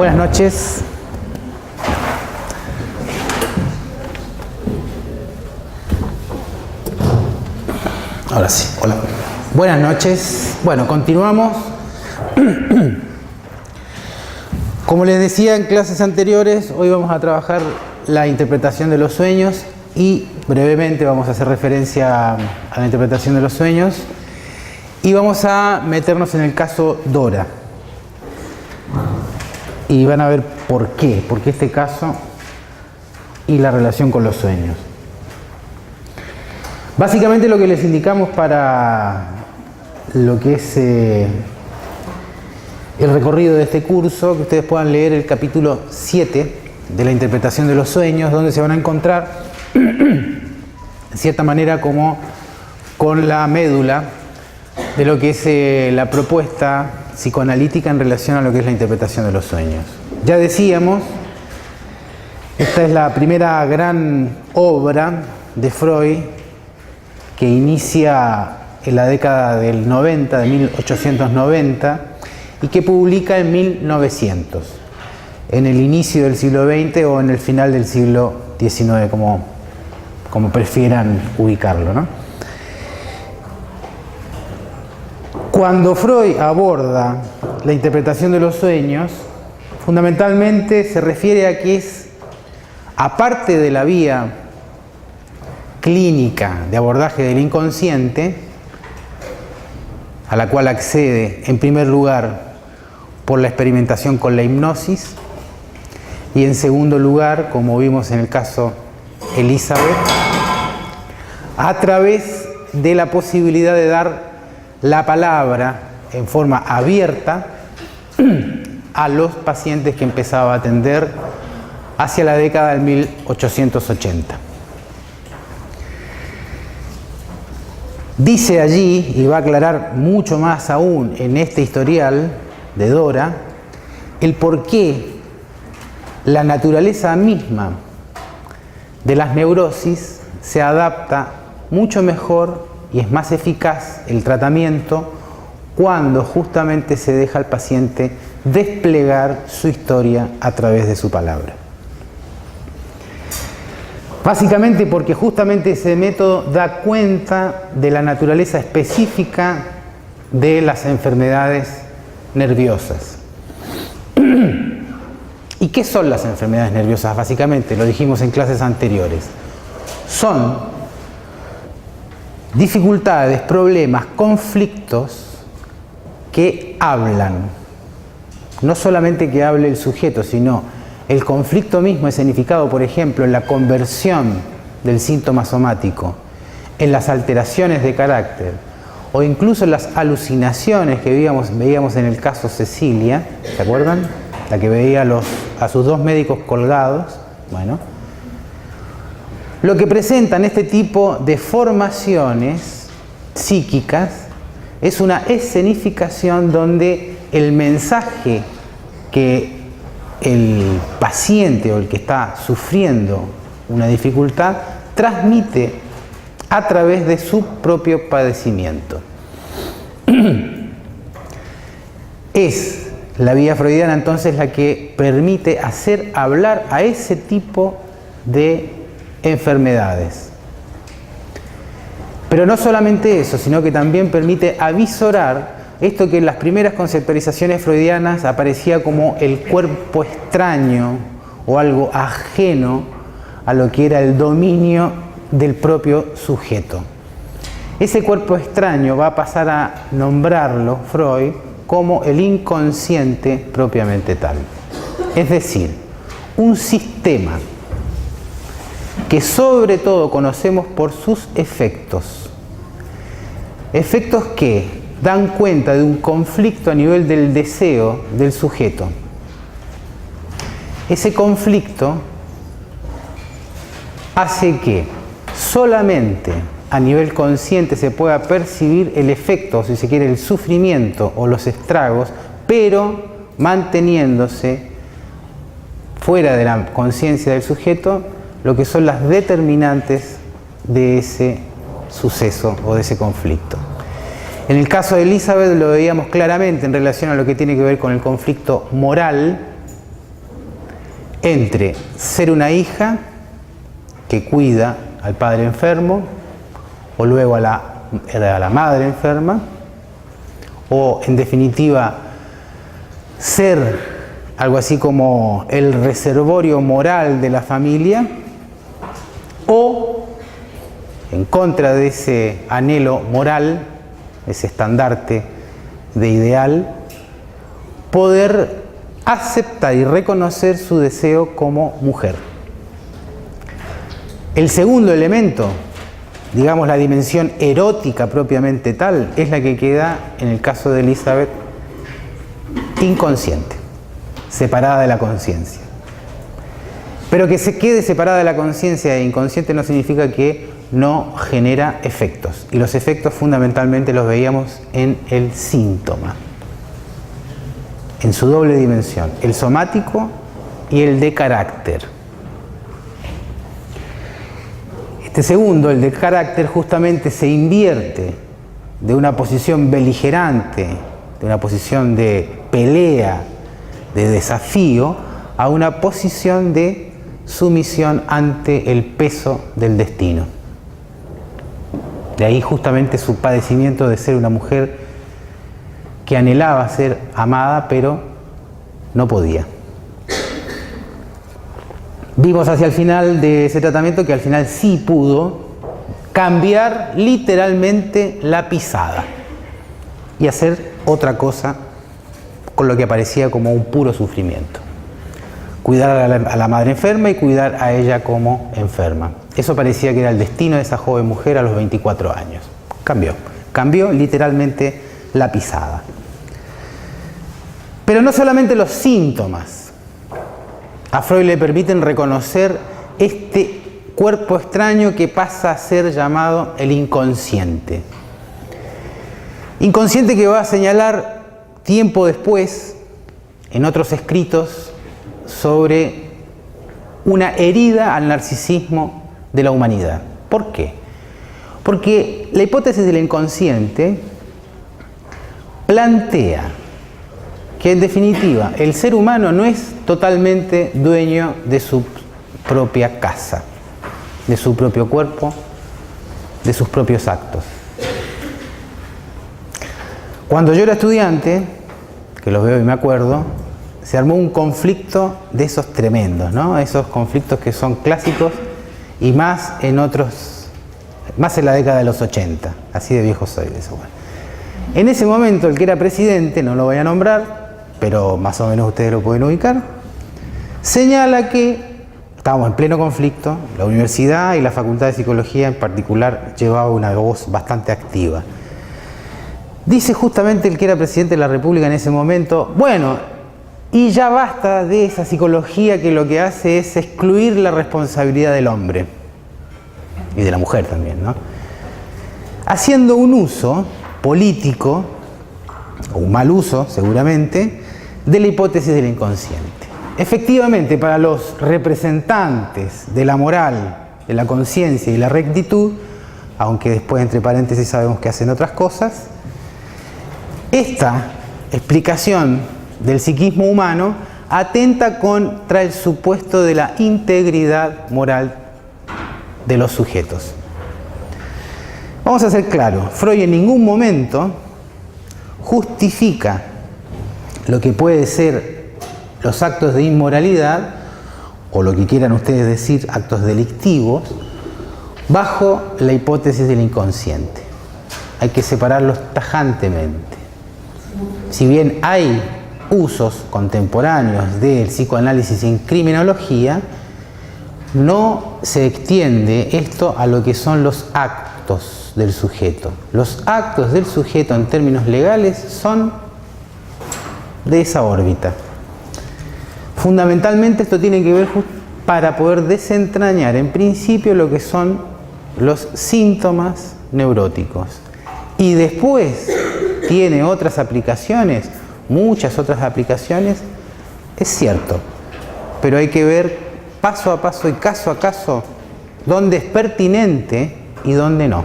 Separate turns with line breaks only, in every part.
Buenas noches. Ahora sí, hola. Buenas noches. Bueno, continuamos. Como les decía en clases anteriores, hoy vamos a trabajar la interpretación de los sueños y brevemente vamos a hacer referencia a la interpretación de los sueños y vamos a meternos en el caso Dora. Y van a ver por qué este caso y la relación con los sueños. Básicamente lo que les indicamos para lo que es el recorrido de este curso, que ustedes puedan leer el capítulo 7 de la interpretación de los sueños, donde se van a encontrar, en cierta manera, como con la médula de lo que es la propuesta psicoanalítica en relación a lo que es la interpretación de los sueños. Ya decíamos, esta es la primera gran obra de Freud que inicia en la década del 90, de 1890, y que publica en 1900, en el inicio del siglo XX o en el final del siglo XIX, como prefieran ubicarlo, ¿no? Cuando Freud aborda la interpretación de los sueños, fundamentalmente se refiere a que es, aparte de la vía clínica de abordaje del inconsciente, a la cual accede en primer lugar por la experimentación con la hipnosis y en segundo lugar, como vimos en el caso Elizabeth, a través de la posibilidad de dar la palabra en forma abierta a los pacientes que empezaba a atender hacia la década del 1880. Dice allí, y va a aclarar mucho más aún en este historial de Dora, el por qué la naturaleza misma de las neurosis se adapta mucho mejor y es más eficaz el tratamiento cuando justamente se deja al paciente desplegar su historia a través de su palabra. Básicamente porque justamente ese método da cuenta de la naturaleza específica de las enfermedades nerviosas. ¿Y qué son las enfermedades nerviosas? Básicamente, lo dijimos en clases anteriores. Son dificultades, problemas, conflictos que hablan. No solamente que hable el sujeto, sino el conflicto mismo escenificado, por ejemplo, en la conversión del síntoma somático, en las alteraciones de carácter, o incluso en las alucinaciones que veíamos en el caso Cecilia, ¿se acuerdan? La que veía a sus dos médicos colgados. Bueno, lo que presentan este tipo de formaciones psíquicas es una escenificación donde el mensaje que el paciente o el que está sufriendo una dificultad transmite a través de su propio padecimiento. Es la vía freudiana entonces la que permite hacer hablar a ese tipo de enfermedades. Pero no solamente eso, sino que también permite avisorar esto que en las primeras conceptualizaciones freudianas aparecía como el cuerpo extraño o algo ajeno a lo que era el dominio del propio sujeto. Ese cuerpo extraño va a pasar a nombrarlo Freud como el inconsciente propiamente tal. Es decir, un sistema que sobre todo conocemos por sus efectos. Efectos que dan cuenta de un conflicto a nivel del deseo del sujeto. Ese conflicto hace que solamente a nivel consciente se pueda percibir el efecto, o si se quiere, el sufrimiento o los estragos, pero manteniéndose fuera de la conciencia del sujeto lo que son las determinantes de ese suceso o de ese conflicto. En el caso de Elizabeth lo veíamos claramente en relación a lo que tiene que ver con el conflicto moral entre ser una hija que cuida al padre enfermo, o luego a la madre enferma, o en definitiva ser algo así como el reservorio moral de la familia, o en contra de ese anhelo moral, ese estandarte de ideal, poder aceptar y reconocer su deseo como mujer. El segundo elemento, digamos la dimensión erótica propiamente tal, es la que queda en el caso de Elizabeth inconsciente, separada de la conciencia. Pero que se quede separada de la conciencia e inconsciente no significa que no genera efectos. Y los efectos fundamentalmente los veíamos en el síntoma, en su doble dimensión, el somático y el de carácter. Este segundo, el de carácter, justamente se invierte de una posición beligerante, de una posición de pelea, de desafío, a una posición de sumisión ante el peso del destino. De ahí justamente su padecimiento de ser una mujer que anhelaba ser amada, pero no podía. Vimos hacia el final de ese tratamiento que al final sí pudo cambiar literalmente la pisada y hacer otra cosa con lo que aparecía como un puro sufrimiento. Cuidar a la madre enferma y cuidar a ella como enferma. Eso parecía que era el destino de esa joven mujer a los 24 años. Cambió literalmente la pisada. Pero no solamente los síntomas a Freud le permiten reconocer este cuerpo extraño que pasa a ser llamado el inconsciente. Inconsciente que va a señalar tiempo después, en otros escritos, sobre una herida al narcisismo de la humanidad. ¿Por qué? Porque la hipótesis del inconsciente plantea que en definitiva el ser humano no es totalmente dueño de su propia casa, de su propio cuerpo, de sus propios actos. Cuando yo era estudiante, que los veo y me acuerdo, se armó un conflicto de esos tremendos, ¿no? Esos conflictos que son clásicos y más en la década de los 80, así de viejo soy de eso. Bueno. En ese momento el que era presidente, no lo voy a nombrar, pero más o menos ustedes lo pueden ubicar, señala que estábamos en pleno conflicto, la universidad y la Facultad de Psicología en particular llevaba una voz bastante activa. Dice justamente el que era presidente de la República en ese momento, bueno, y ya basta de esa psicología que lo que hace es excluir la responsabilidad del hombre y de la mujer también, ¿no? Haciendo un uso político, o un mal uso seguramente, de la hipótesis del inconsciente. Efectivamente, para los representantes de la moral, de la conciencia y la rectitud, aunque después entre paréntesis sabemos que hacen otras cosas, esta explicación del psiquismo humano atenta contra el supuesto de la integridad moral de los sujetos. Vamos a ser claros, Freud en ningún momento justifica lo que puede ser los actos de inmoralidad, o lo que quieran ustedes decir, actos delictivos, bajo la hipótesis del inconsciente. Hay que separarlos tajantemente. Si bien hay usos contemporáneos del psicoanálisis en criminología, no se extiende esto a lo que son los actos del sujeto. Los actos del sujeto en términos legales son de esa órbita. Fundamentalmente esto tiene que ver para poder desentrañar en principio lo que son los síntomas neuróticos. Y después tiene otras aplicaciones, muchas otras aplicaciones, es cierto, pero hay que ver paso a paso y caso a caso dónde es pertinente y dónde no.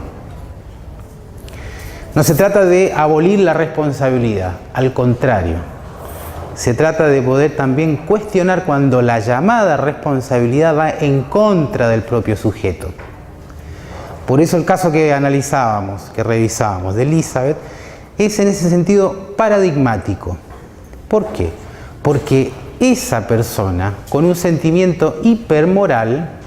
No se trata de abolir la responsabilidad, al contrario. Se trata de poder también cuestionar cuando la llamada responsabilidad va en contra del propio sujeto. Por eso el caso que analizábamos, que revisábamos de Elizabeth, es en ese sentido paradigmático. ¿Por qué? Porque esa persona, con un sentimiento hipermoral,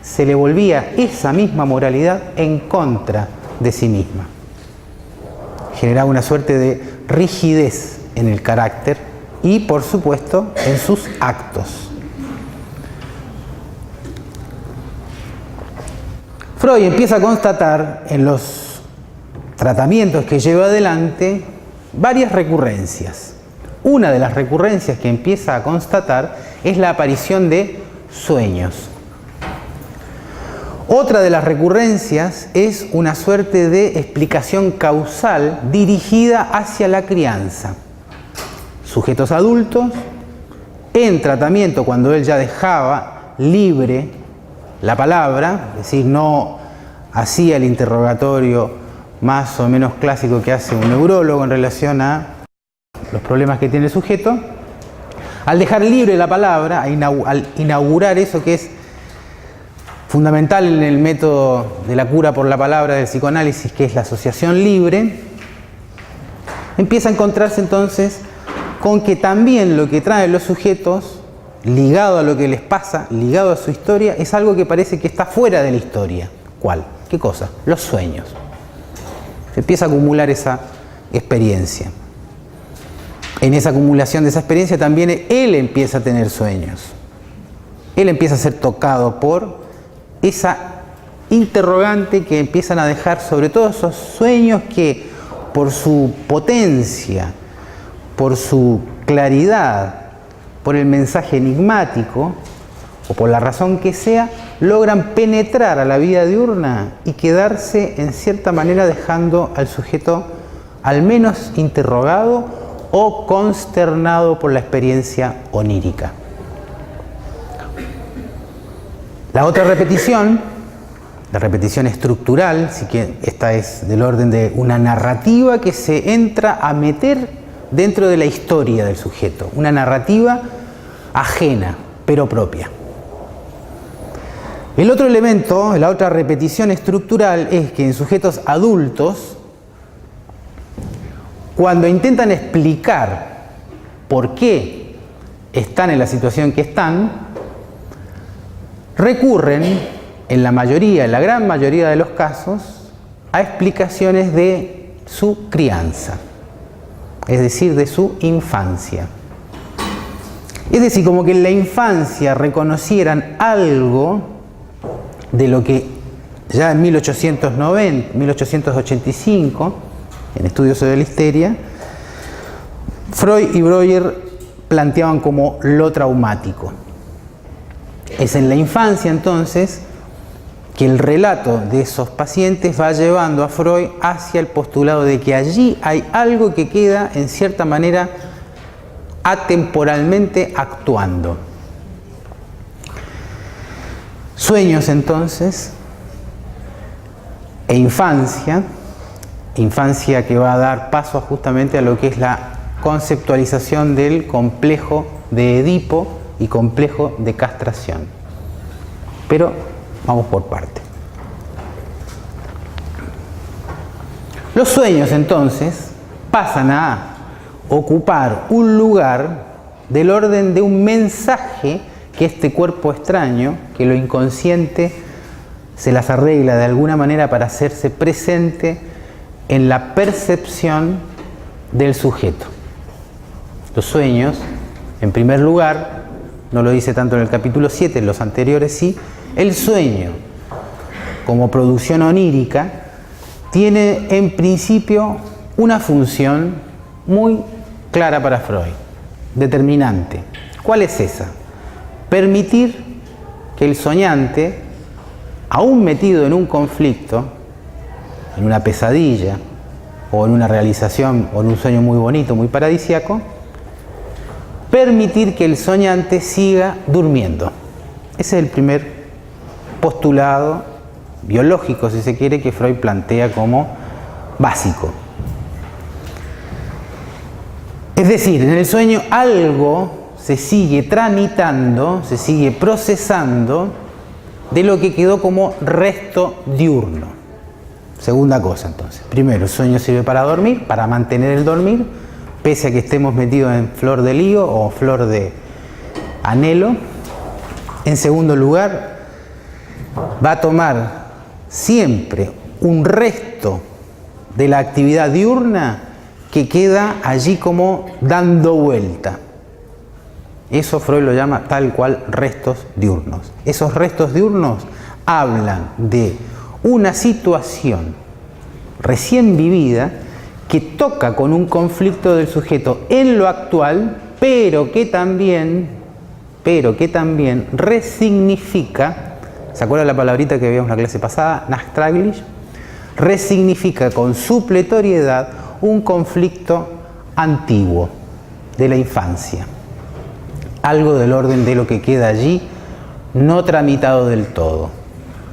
se le volvía esa misma moralidad en contra de sí misma. Generaba una suerte de rigidez en el carácter y, por supuesto, en sus actos. Freud empieza a constatar en los tratamientos que lleva adelante varias recurrencias. Una de las recurrencias que empieza a constatar es la aparición de sueños. Otra de las recurrencias es una suerte de explicación causal dirigida hacia la crianza. Sujetos adultos, en tratamiento cuando él ya dejaba libre la palabra, es decir, no hacía el interrogatorio más o menos clásico que hace un neurólogo en relación a los problemas que tiene el sujeto, al dejar libre la palabra, al inaugurar eso que es fundamental en el método de la cura por la palabra del psicoanálisis, que es la asociación libre, empieza a encontrarse entonces con que también lo que traen los sujetos, ligado a lo que les pasa, ligado a su historia, es algo que parece que está fuera de la historia. ¿Cuál? ¿Qué cosa? Los sueños. Se empieza a acumular esa experiencia. En esa acumulación de esa experiencia también él empieza a tener sueños. Él empieza a ser tocado por esa interrogante que empiezan a dejar sobre todo esos sueños que por su potencia, por su claridad, por el mensaje enigmático o por la razón que sea, logran penetrar a la vida diurna y quedarse en cierta manera dejando al sujeto al menos interrogado o consternado por la experiencia onírica. La otra repetición, la repetición estructural, sí que esta es del orden de una narrativa que se entra a meter dentro de la historia del sujeto, una narrativa ajena, pero propia. El otro elemento, la otra repetición estructural, es que en sujetos adultos, cuando intentan explicar por qué están en la situación que están, recurren en la gran mayoría de los casos, a explicaciones de su crianza, es decir, de su infancia. Es decir, como que en la infancia reconocieran algo de lo que ya en 1885, en estudios sobre la histeria, Freud y Breuer planteaban como lo traumático. Es en la infancia entonces que el relato de esos pacientes va llevando a Freud hacia el postulado de que allí hay algo que queda en cierta manera atemporalmente actuando. Sueños entonces e infancia que va a dar paso justamente a lo que es la conceptualización del complejo de Edipo y complejo de castración. Pero vamos por parte. Los sueños entonces pasan a ocupar un lugar del orden de un mensaje que este cuerpo extraño, que lo inconsciente se las arregla de alguna manera para hacerse presente en la percepción del sujeto. Los sueños, en primer lugar, no lo dice tanto en el capítulo 7, en los anteriores sí, el sueño, como producción onírica, tiene en principio una función muy clara para Freud, determinante. ¿Cuál es esa? Permitir que el soñante, aún metido en un conflicto, en una pesadilla, o en una realización, o en un sueño muy bonito, muy paradisíaco, permitir que el soñante siga durmiendo. Ese es el primer postulado biológico, si se quiere, que Freud plantea como básico. Es decir, en el sueño algo se sigue tramitando, se sigue procesando de lo que quedó como resto diurno. Segunda cosa, entonces. Primero, el sueño sirve para dormir, para mantener el dormir, pese a que estemos metidos en flor de lío o flor de anhelo. En segundo lugar, va a tomar siempre un resto de la actividad diurna que queda allí como dando vuelta. Eso Freud lo llama tal cual restos diurnos. Esos restos diurnos hablan de una situación recién vivida que toca con un conflicto del sujeto en lo actual, pero que también resignifica, ¿se acuerdan la palabrita que veíamos en la clase pasada? Nachtraglisch, resignifica con supletoriedad un conflicto antiguo de la infancia. Algo del orden de lo que queda allí no tramitado del todo,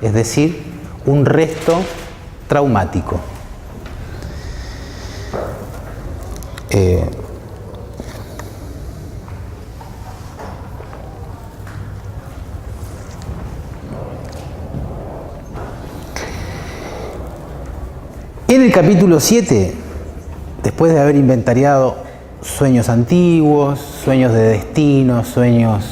es decir, un resto traumático. En el capítulo 7, después de haber inventariado sueños antiguos, sueños de destino, sueños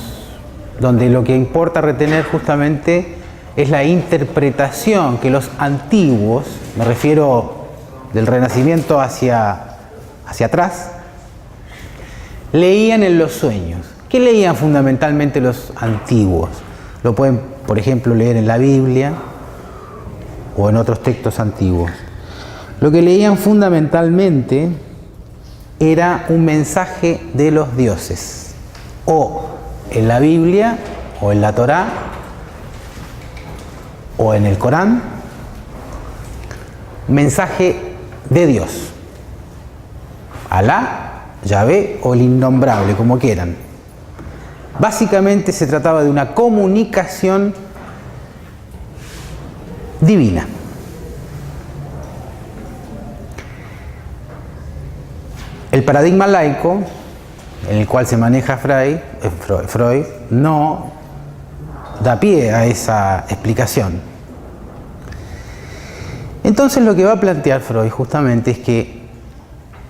donde lo que importa retener justamente es la interpretación que los antiguos, me refiero del Renacimiento hacia atrás, leían en los sueños. ¿Qué leían fundamentalmente los antiguos? Lo pueden, por ejemplo, leer en la Biblia o en otros textos antiguos. Lo que leían fundamentalmente era un mensaje de los dioses, o en la Biblia, o en la Torá, o en el Corán, mensaje de Dios, Alá, Yahvé o el innombrable, como quieran. Básicamente se trataba de una comunicación divina. El paradigma laico, en el cual se maneja Freud, no da pie a esa explicación. Entonces lo que va a plantear Freud justamente es que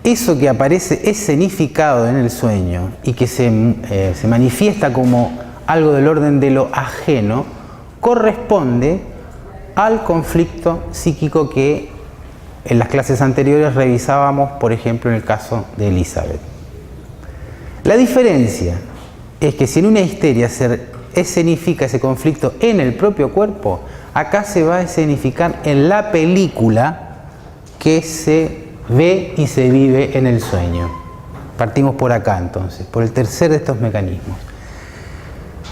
eso que aparece escenificado en el sueño y que se manifiesta como algo del orden de lo ajeno, corresponde al conflicto psíquico que en las clases anteriores revisábamos, por ejemplo, en el caso de Elizabeth. La diferencia es que si en una histeria se escenifica ese conflicto en el propio cuerpo, acá se va a escenificar en la película que se ve y se vive en el sueño. Partimos por acá entonces, por el tercer de estos mecanismos.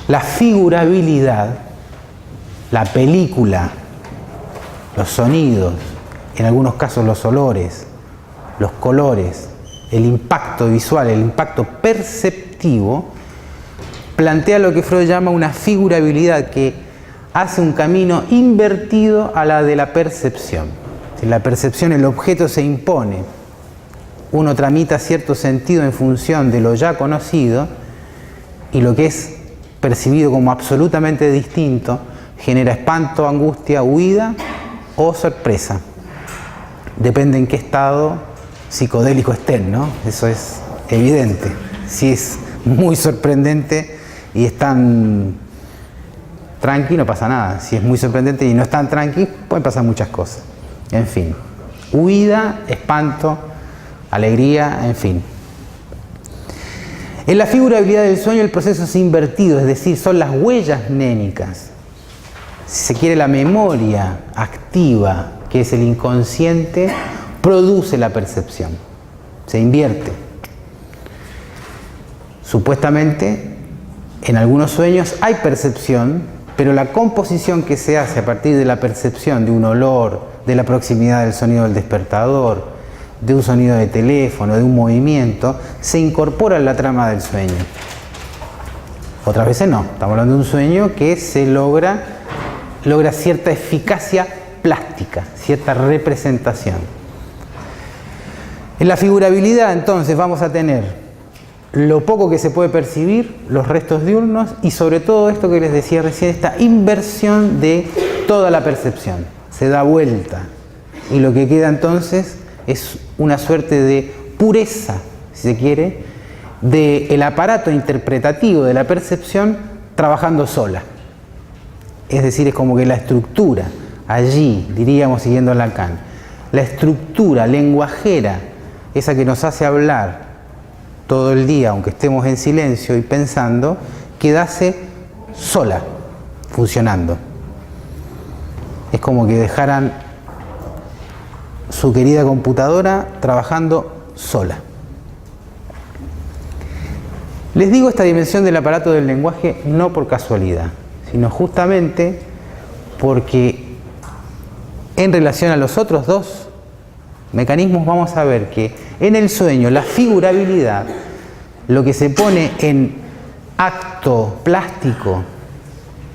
La figurabilidad, la película, los sonidos, en algunos casos los olores, los colores, el impacto visual, el impacto perceptivo, plantea lo que Freud llama una figurabilidad que hace un camino invertido a la de la percepción. En la percepción el objeto se impone, uno tramita cierto sentido en función de lo ya conocido y lo que es percibido como absolutamente distinto genera espanto, angustia, huida o sorpresa. Depende en qué estado psicodélico estén, ¿no? Eso es evidente. Si es muy sorprendente y es tan tranqui, no pasa nada. Si es muy sorprendente y no es tan tranqui, pueden pasar muchas cosas. En fin, huida, espanto, alegría, en fin. En la figurabilidad del sueño el proceso es invertido, es decir, son las huellas mnémicas. Si se quiere, la memoria activa, que es el inconsciente, produce la percepción. Se invierte. Supuestamente, en algunos sueños hay percepción, pero la composición que se hace a partir de la percepción de un olor, de la proximidad del sonido del despertador, de un sonido de teléfono, de un movimiento, se incorpora en la trama del sueño. Otras veces no. Estamos hablando de un sueño que se logra cierta eficacia plástica, cierta representación. En la figurabilidad, entonces, vamos a tener lo poco que se puede percibir, los restos diurnos y sobre todo esto que les decía recién, esta inversión de toda la percepción. Se da vuelta y lo que queda entonces es una suerte de pureza, si se quiere, del aparato interpretativo de la percepción trabajando sola. Es decir, es como que la estructura, allí, diríamos siguiendo a Lacan, la estructura lenguajera, esa que nos hace hablar todo el día, aunque estemos en silencio y pensando, quedase sola, funcionando. Es como que dejaran su querida computadora trabajando sola. Les digo esta dimensión del aparato del lenguaje no por casualidad, sino justamente porque en relación a los otros dos mecanismos vamos a ver que en el sueño la figurabilidad, lo que se pone en acto plástico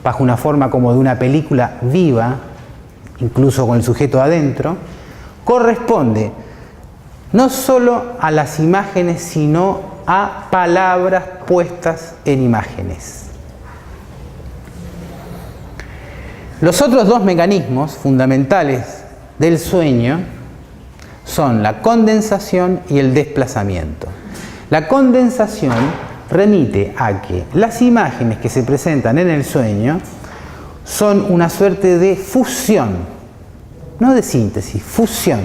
bajo una forma como de una película viva, incluso con el sujeto adentro, corresponde no solo a las imágenes, sino a palabras puestas en imágenes. Los otros dos mecanismos fundamentales del sueño son la condensación y el desplazamiento. La condensación remite a que las imágenes que se presentan en el sueño son una suerte de fusión, no de síntesis, fusión,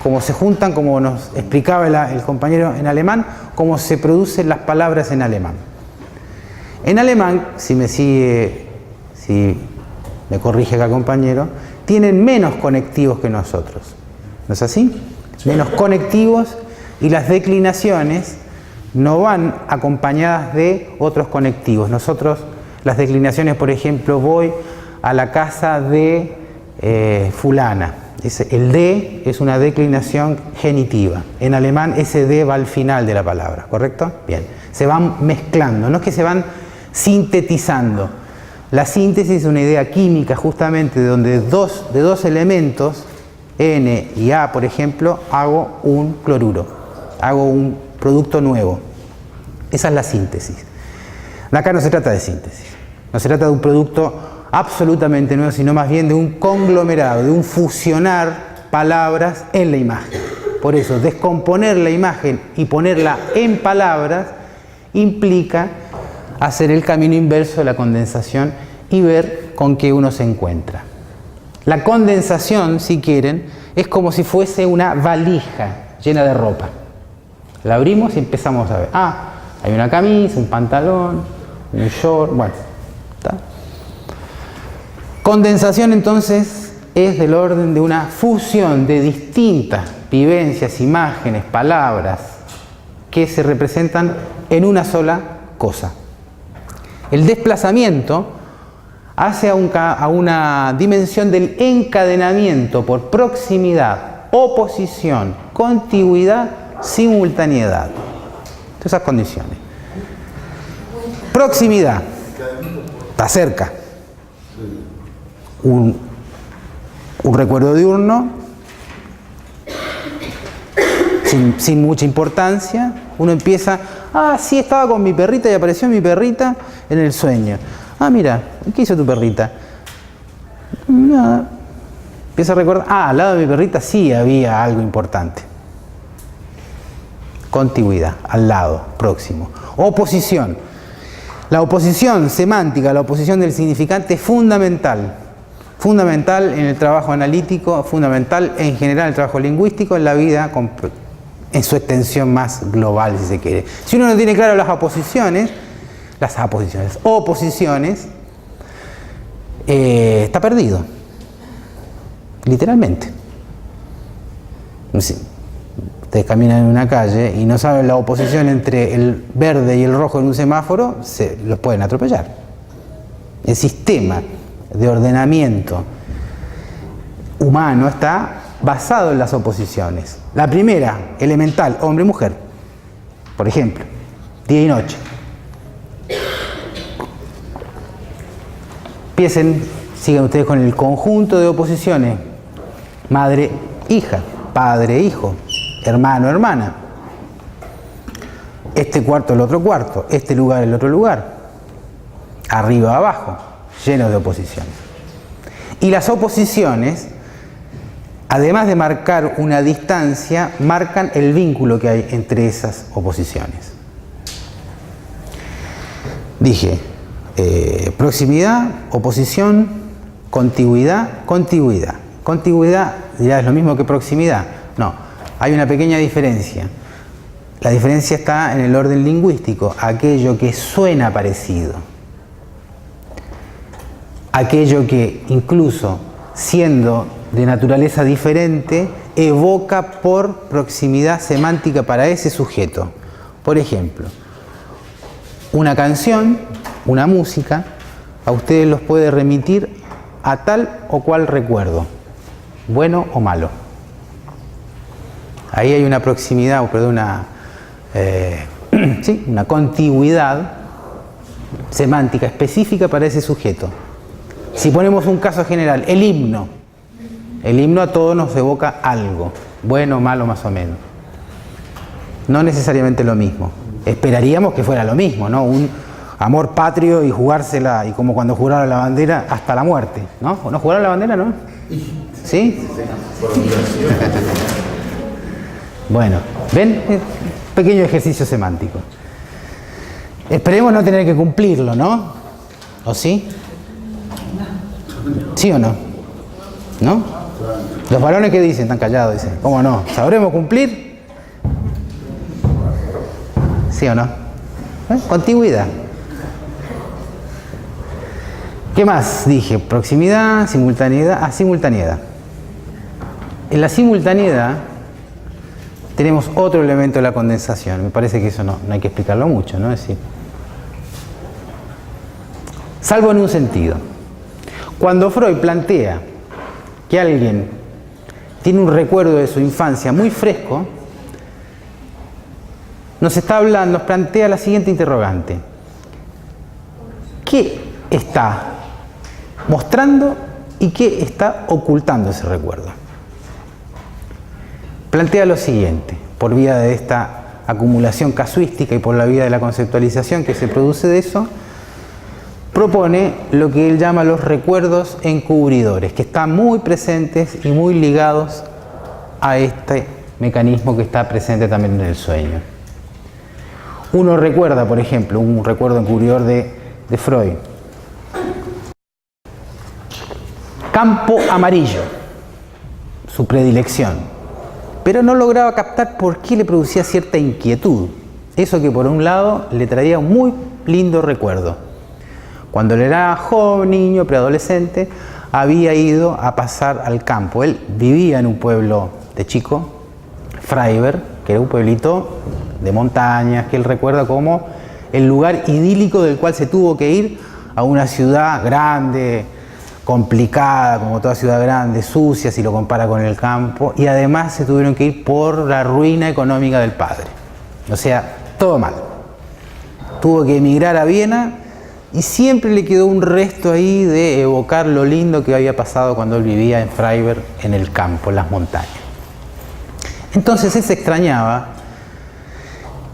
como se juntan, como nos explicaba el compañero en alemán, cómo se producen las palabras en alemán. En alemán, si me corrige acá compañero, tienen menos conectivos que nosotros, ¿no es así? Menos conectivos y las declinaciones no van acompañadas de otros conectivos. Nosotros, las declinaciones, por ejemplo, voy a la casa de fulana. El de es una declinación genitiva. En alemán ese de va al final de la palabra, ¿correcto? Bien. Se van mezclando, no es que se van sintetizando. La síntesis es una idea química justamente de donde de dos elementos, N y A, por ejemplo, hago un cloruro, hago un producto nuevo. Esa es la síntesis. Acá no se trata de síntesis, no se trata de un producto absolutamente nuevo, sino más bien de un conglomerado, de un fusionar palabras en la imagen. Por eso, descomponer la imagen y ponerla en palabras implica hacer el camino inverso de la condensación y ver con qué uno se encuentra. La condensación, si quieren, es como si fuese una valija llena de ropa. La abrimos y empezamos a ver. Hay una camisa, un pantalón, un short, bueno, ¿está? Condensación entonces es del orden de una fusión de distintas vivencias, imágenes, palabras que se representan en una sola cosa. El desplazamiento hace a una dimensión del encadenamiento por proximidad, oposición, contigüidad, simultaneidad. Todas esas condiciones. Proximidad. Está cerca. Un recuerdo diurno, sin mucha importancia, uno empieza, sí, estaba con mi perrita y apareció mi perrita en el sueño. Mira, ¿qué hizo tu perrita? Nada. Empieza a recordar, al lado de mi perrita sí había algo importante. Contigüidad, al lado, próximo. Oposición. La oposición semántica, la oposición del significante es fundamental. Fundamental en el trabajo analítico, fundamental en general en el trabajo lingüístico, en la vida en su extensión más global, si se quiere. Si uno no tiene claro las oposiciones, está perdido, literalmente. Sí. Ustedes caminan en una calle y no saben la oposición entre el verde y el rojo en un semáforo, los pueden atropellar. El sistema de ordenamiento humano está basado en las oposiciones. La primera, elemental, hombre-mujer, por ejemplo, día y noche. Sigan ustedes con el conjunto de oposiciones: madre-hija, padre-hijo, hermano-hermana. este cuarto el otro cuarto, este lugar el otro lugar, arriba abajo, lleno de oposiciones. Y las oposiciones, además de marcar una distancia, marcan el vínculo que hay entre esas oposiciones. Dije, proximidad, oposición, contigüidad, contigüidad. Contigüidad, dirá, es lo mismo que proximidad. No, hay una pequeña diferencia. La diferencia está en el orden lingüístico, aquello que suena parecido. Aquello que, incluso siendo de naturaleza diferente, evoca por proximidad semántica para ese sujeto. Por ejemplo, una canción, una música, a ustedes los puede remitir a tal o cual recuerdo, bueno o malo. Ahí hay una proximidad, perdón, una contigüidad semántica específica para ese sujeto. Si ponemos un caso general, el himno a todos nos evoca algo, bueno, malo, más o menos. No necesariamente lo mismo. Esperaríamos que fuera lo mismo, ¿no? Un amor patrio y jugársela, y como cuando juraron la bandera, hasta la muerte, ¿no? ¿No juraron la bandera, no? ¿Sí? Bueno, ¿ven? Pequeño ejercicio semántico. Esperemos no tener que cumplirlo, ¿no? ¿O sí? ¿Sí o no? ¿No? Los varones, ¿qué dicen? Están callados, dicen. ¿Cómo no? ¿Sabremos cumplir? ¿Sí o no? Contigüidad. ¿Qué más dije? Proximidad, simultaneidad. Simultaneidad. En la simultaneidad tenemos otro elemento de la condensación. Me parece que eso no hay que explicarlo mucho, ¿no? Es decir, salvo en un sentido. Cuando Freud plantea que alguien tiene un recuerdo de su infancia muy fresco, nos plantea la siguiente interrogante. ¿Qué está mostrando y qué está ocultando ese recuerdo? Plantea lo siguiente, por vía de esta acumulación casuística y por la vía de la conceptualización que se produce de eso, propone lo que él llama los recuerdos encubridores, que están muy presentes y muy ligados a este mecanismo que está presente también en el sueño. Uno recuerda, por ejemplo, un recuerdo encubridor de Freud. Campo amarillo, su predilección, pero no lograba captar por qué le producía cierta inquietud. Eso que por un lado le traía un muy lindo recuerdo. Cuando él era joven, niño, preadolescente, había ido a pasar al campo. Él vivía en un pueblo de chico, Freiberg, que era un pueblito de montañas, que él recuerda como el lugar idílico del cual se tuvo que ir a una ciudad grande, complicada, como toda ciudad grande, sucia si lo compara con el campo, y además se tuvieron que ir por la ruina económica del padre. O sea, todo mal. Tuvo que emigrar a Viena y siempre le quedó un resto ahí de evocar lo lindo que había pasado cuando él vivía en Freiberg, en el campo, en las montañas. Entonces él se extrañaba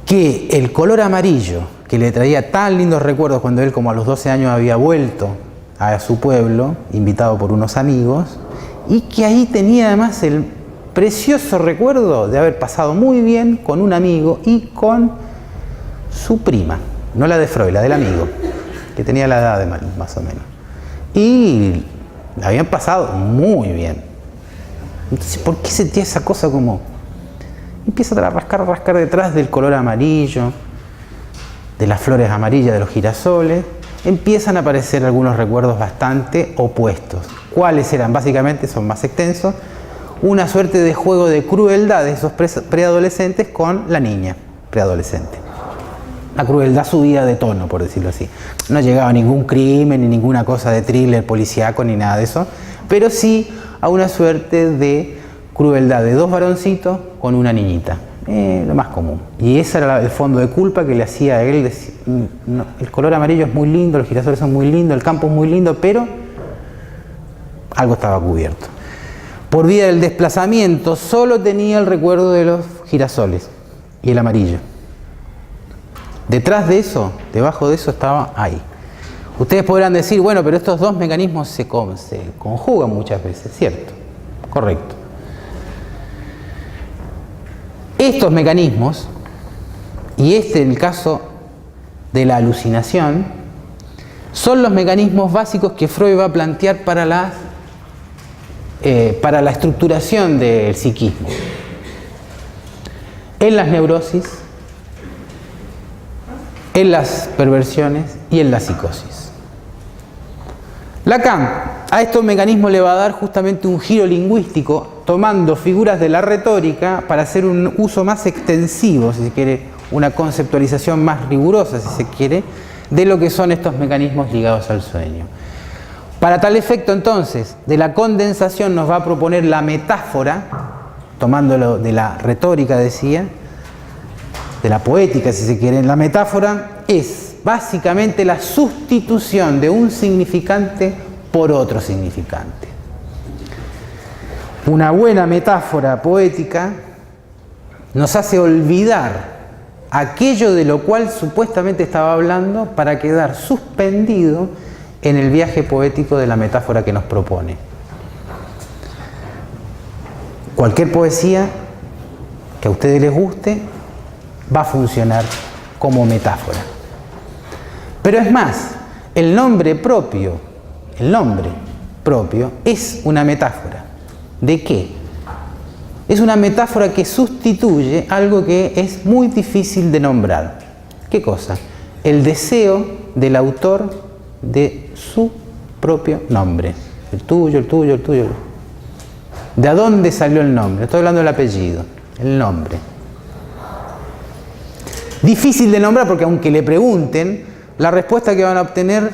que el color amarillo, que le traía tan lindos recuerdos cuando él, como a los 12 años, había vuelto a su pueblo, invitado por unos amigos, y que ahí tenía además el precioso recuerdo de haber pasado muy bien con un amigo y con su prima, no la de Freud, la del amigo, que tenía la edad de más o menos. Y la habían pasado muy bien. Entonces, ¿por qué sentía esa cosa como... Empieza a rascar detrás del color amarillo, de las flores amarillas de los girasoles? Empiezan a aparecer algunos recuerdos bastante opuestos. ¿Cuáles eran? Básicamente son más extensos. Una suerte de juego de crueldad de esos preadolescentes con la niña preadolescente. La crueldad subida de tono, por decirlo así. No llegaba a ningún crimen, ni ninguna cosa de thriller policíaco, ni nada de eso, pero sí a una suerte de crueldad de dos varoncitos con una niñita. Lo más común. Y ese era el fondo de culpa que le hacía a él decir, no, el color amarillo es muy lindo, los girasoles son muy lindos, el campo es muy lindo, pero algo estaba cubierto. Por vía del desplazamiento solo tenía el recuerdo de los girasoles y el amarillo. Detrás de eso, debajo de eso estaba ahí. Ustedes podrán decir, bueno, pero estos dos mecanismos se conjugan muchas veces, ¿cierto? Correcto. Estos mecanismos, y este en el caso de la alucinación, son los mecanismos básicos que Freud va a plantear para la estructuración del psiquismo. En las neurosis, en las perversiones y en la psicosis. Lacan a estos mecanismos le va a dar justamente un giro lingüístico, tomando figuras de la retórica para hacer un uso más extensivo, si se quiere, una conceptualización más rigurosa, si se quiere, de lo que son estos mecanismos ligados al sueño. Para tal efecto, entonces, de la condensación nos va a proponer la metáfora, tomándolo de la retórica, decía, de la poética, si se quiere. La metáfora es básicamente la sustitución de un significante por otro significante. Una buena metáfora poética nos hace olvidar aquello de lo cual supuestamente estaba hablando para quedar suspendido en el viaje poético de la metáfora que nos propone. Cualquier poesía que a ustedes les guste va a funcionar como metáfora. Pero es más, el nombre propio es una metáfora. ¿De qué? Es una metáfora que sustituye algo que es muy difícil de nombrar. ¿Qué cosa? El deseo del autor de su propio nombre. El tuyo, el tuyo, el tuyo. ¿De dónde salió el nombre? Estoy hablando del apellido, el nombre. Difícil de nombrar porque aunque le pregunten, la respuesta que van a obtener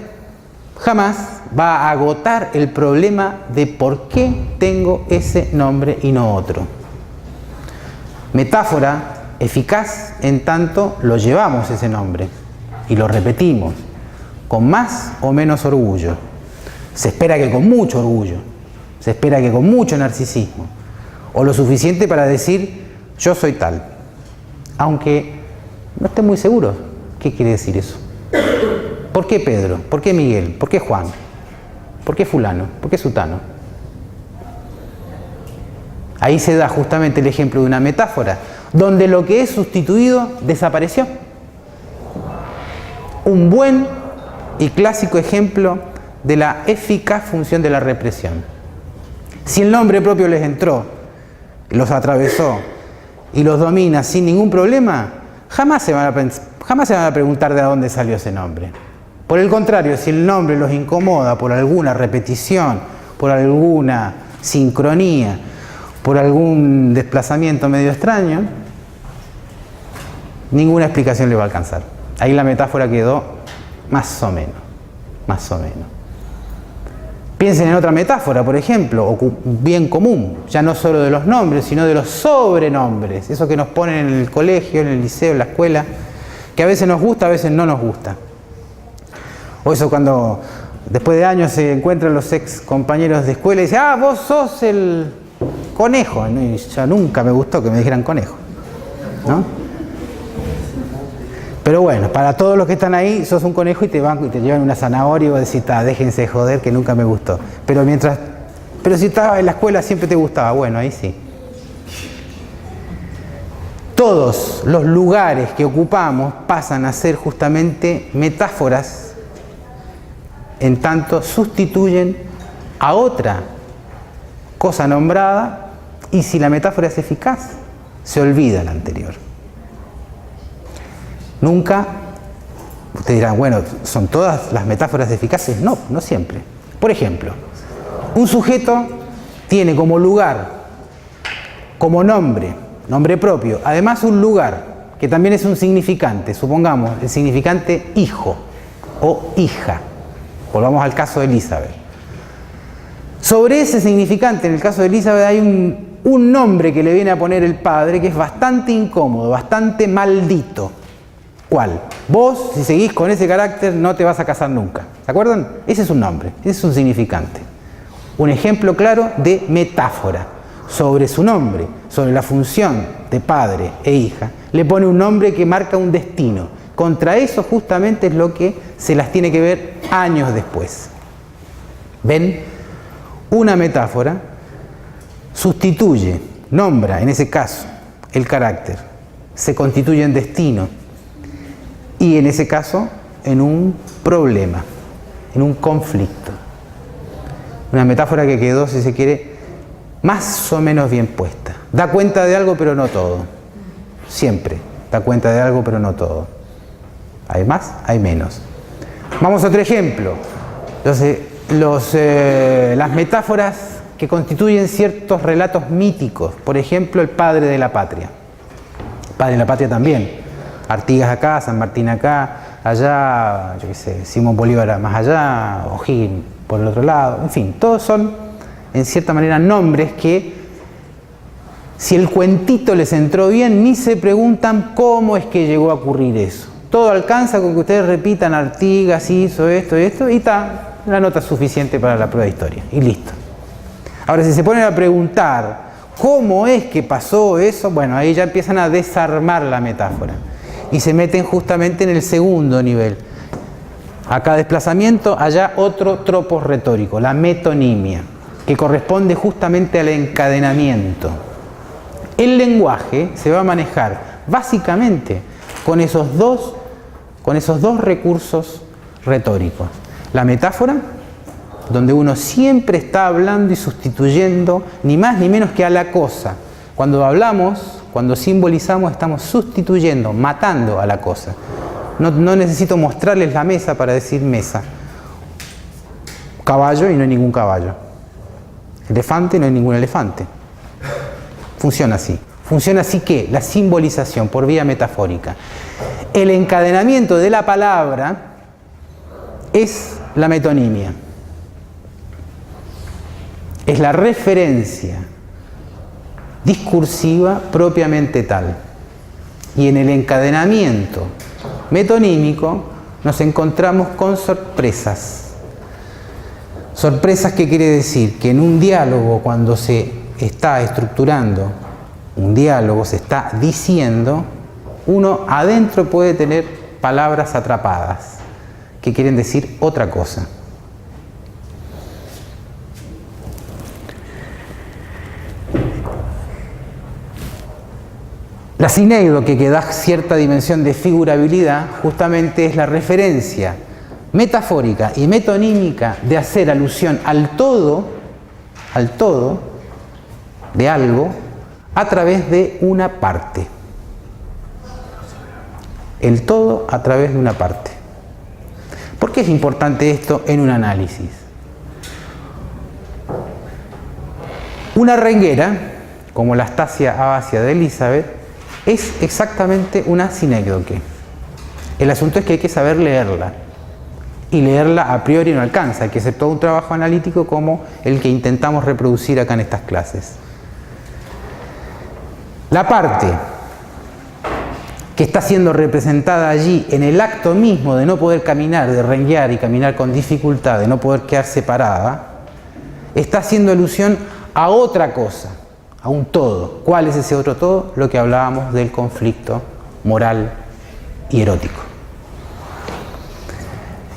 jamás va a agotar el problema de por qué tengo ese nombre y no otro. Metáfora eficaz en tanto lo llevamos ese nombre y lo repetimos con más o menos orgullo. Se espera que con mucho orgullo, se espera que con mucho narcisismo, o lo suficiente para decir yo soy tal, aunque no esté muy seguro qué quiere decir eso. ¿Por qué Pedro? ¿Por qué Miguel? ¿Por qué Juan? ¿Por qué fulano? ¿Por qué sutano? Ahí se da justamente el ejemplo de una metáfora, donde lo que es sustituido desapareció. Un buen y clásico ejemplo de la eficaz función de la represión. Si el nombre propio les entró, los atravesó y los domina sin ningún problema, jamás se van a preguntar de dónde salió ese nombre. Por el contrario, si el nombre los incomoda por alguna repetición, por alguna sincronía, por algún desplazamiento medio extraño, ninguna explicación le va a alcanzar. Ahí la metáfora quedó más o menos. Piensen en otra metáfora, por ejemplo, o bien común, ya no solo de los nombres, sino de los sobrenombres, eso que nos ponen en el colegio, en el liceo, en la escuela, que a veces nos gusta, a veces no nos gusta. O eso cuando después de años se encuentran los ex compañeros de escuela y dicen, vos sos el conejo. Y ya nunca me gustó que me dijeran conejo, ¿no? Pero bueno, para todos los que están ahí, sos un conejo y te llevan una zanahoria y vos decís, déjense de joder que nunca me gustó. Pero si estaba en la escuela siempre te gustaba, bueno, ahí sí. Todos los lugares que ocupamos pasan a ser justamente metáforas, en tanto sustituyen a otra cosa nombrada, y si la metáfora es eficaz, se olvida la anterior. Nunca, ustedes dirán, bueno, ¿son todas las metáforas eficaces? No, no siempre. Por ejemplo, un sujeto tiene como lugar, como nombre propio, además un lugar, que también es un significante, supongamos, el significante hijo o hija. Volvamos al caso de Elizabeth. Sobre ese significante, en el caso de Elizabeth, hay un nombre que le viene a poner el padre que es bastante incómodo, bastante maldito. ¿Cuál? Vos, si seguís con ese carácter, no te vas a casar nunca. ¿Se acuerdan? Ese es un nombre, ese es un significante. Un ejemplo claro de metáfora. Sobre su nombre, sobre la función de padre e hija, le pone un nombre que marca un destino, Contra eso justamente es lo que se las tiene que ver años después. ¿Ven? Una metáfora sustituye, nombra, en ese caso, el carácter, se constituye en destino y en ese caso en un problema, en un conflicto. Una metáfora que quedó, si se quiere, más o menos bien puesta. Da cuenta de algo, pero no todo. Siempre da cuenta de algo, pero no todo. Hay más, hay menos. Vamos a otro ejemplo. Entonces, las metáforas que constituyen ciertos relatos míticos. Por ejemplo, el padre de la patria. El padre de la patria también. Artigas acá, San Martín acá, allá, yo qué sé, Simón Bolívar más allá, O'Higgins por el otro lado. En fin, todos son, en cierta manera, nombres que, si el cuentito les entró bien, ni se preguntan cómo es que llegó a ocurrir eso. Todo alcanza con que ustedes repitan: Artigas hizo esto y esto, y está la nota suficiente para la prueba de historia, y listo. Ahora, si se ponen a preguntar cómo es que pasó eso, bueno, ahí ya empiezan a desarmar la metáfora y se meten justamente en el segundo nivel. Acá desplazamiento, allá otro tropos retórico, la metonimia, que corresponde justamente al encadenamiento. El lenguaje se va a manejar básicamente con esos dos recursos retóricos. La metáfora, donde uno siempre está hablando y sustituyendo ni más ni menos que a la cosa. Cuando hablamos, cuando simbolizamos, estamos sustituyendo, matando a la cosa. No necesito mostrarles la mesa para decir mesa. Caballo y no hay ningún caballo. Elefante y no hay ningún elefante. Funciona así. Funciona así que la simbolización por vía metafórica. El encadenamiento de la palabra es la metonimia. Es la referencia discursiva propiamente tal. Y en el encadenamiento metonímico nos encontramos con sorpresas. Sorpresas, ¿qué quiere decir? Que en un diálogo, cuando se está estructurando un diálogo, se está diciendo, uno adentro puede tener palabras atrapadas que quieren decir otra cosa. La sinécdoque, que da cierta dimensión de figurabilidad, justamente es la referencia metafórica y metonímica de hacer alusión al todo de algo a través de una parte. El todo a través de una parte. ¿Por qué es importante esto en un análisis? Una renguera, como la Astasia Abacia de Elizabeth, es exactamente una sinécdoque. El asunto es que hay que saber leerla. Y leerla a priori no alcanza, hay que hacer todo un trabajo analítico como el que intentamos reproducir acá en estas clases. La parte que está siendo representada allí en el acto mismo de no poder caminar, de renguear y caminar con dificultad, de no poder quedar separada, está haciendo alusión a otra cosa, a un todo. ¿Cuál es ese otro todo? Lo que hablábamos del conflicto moral y erótico.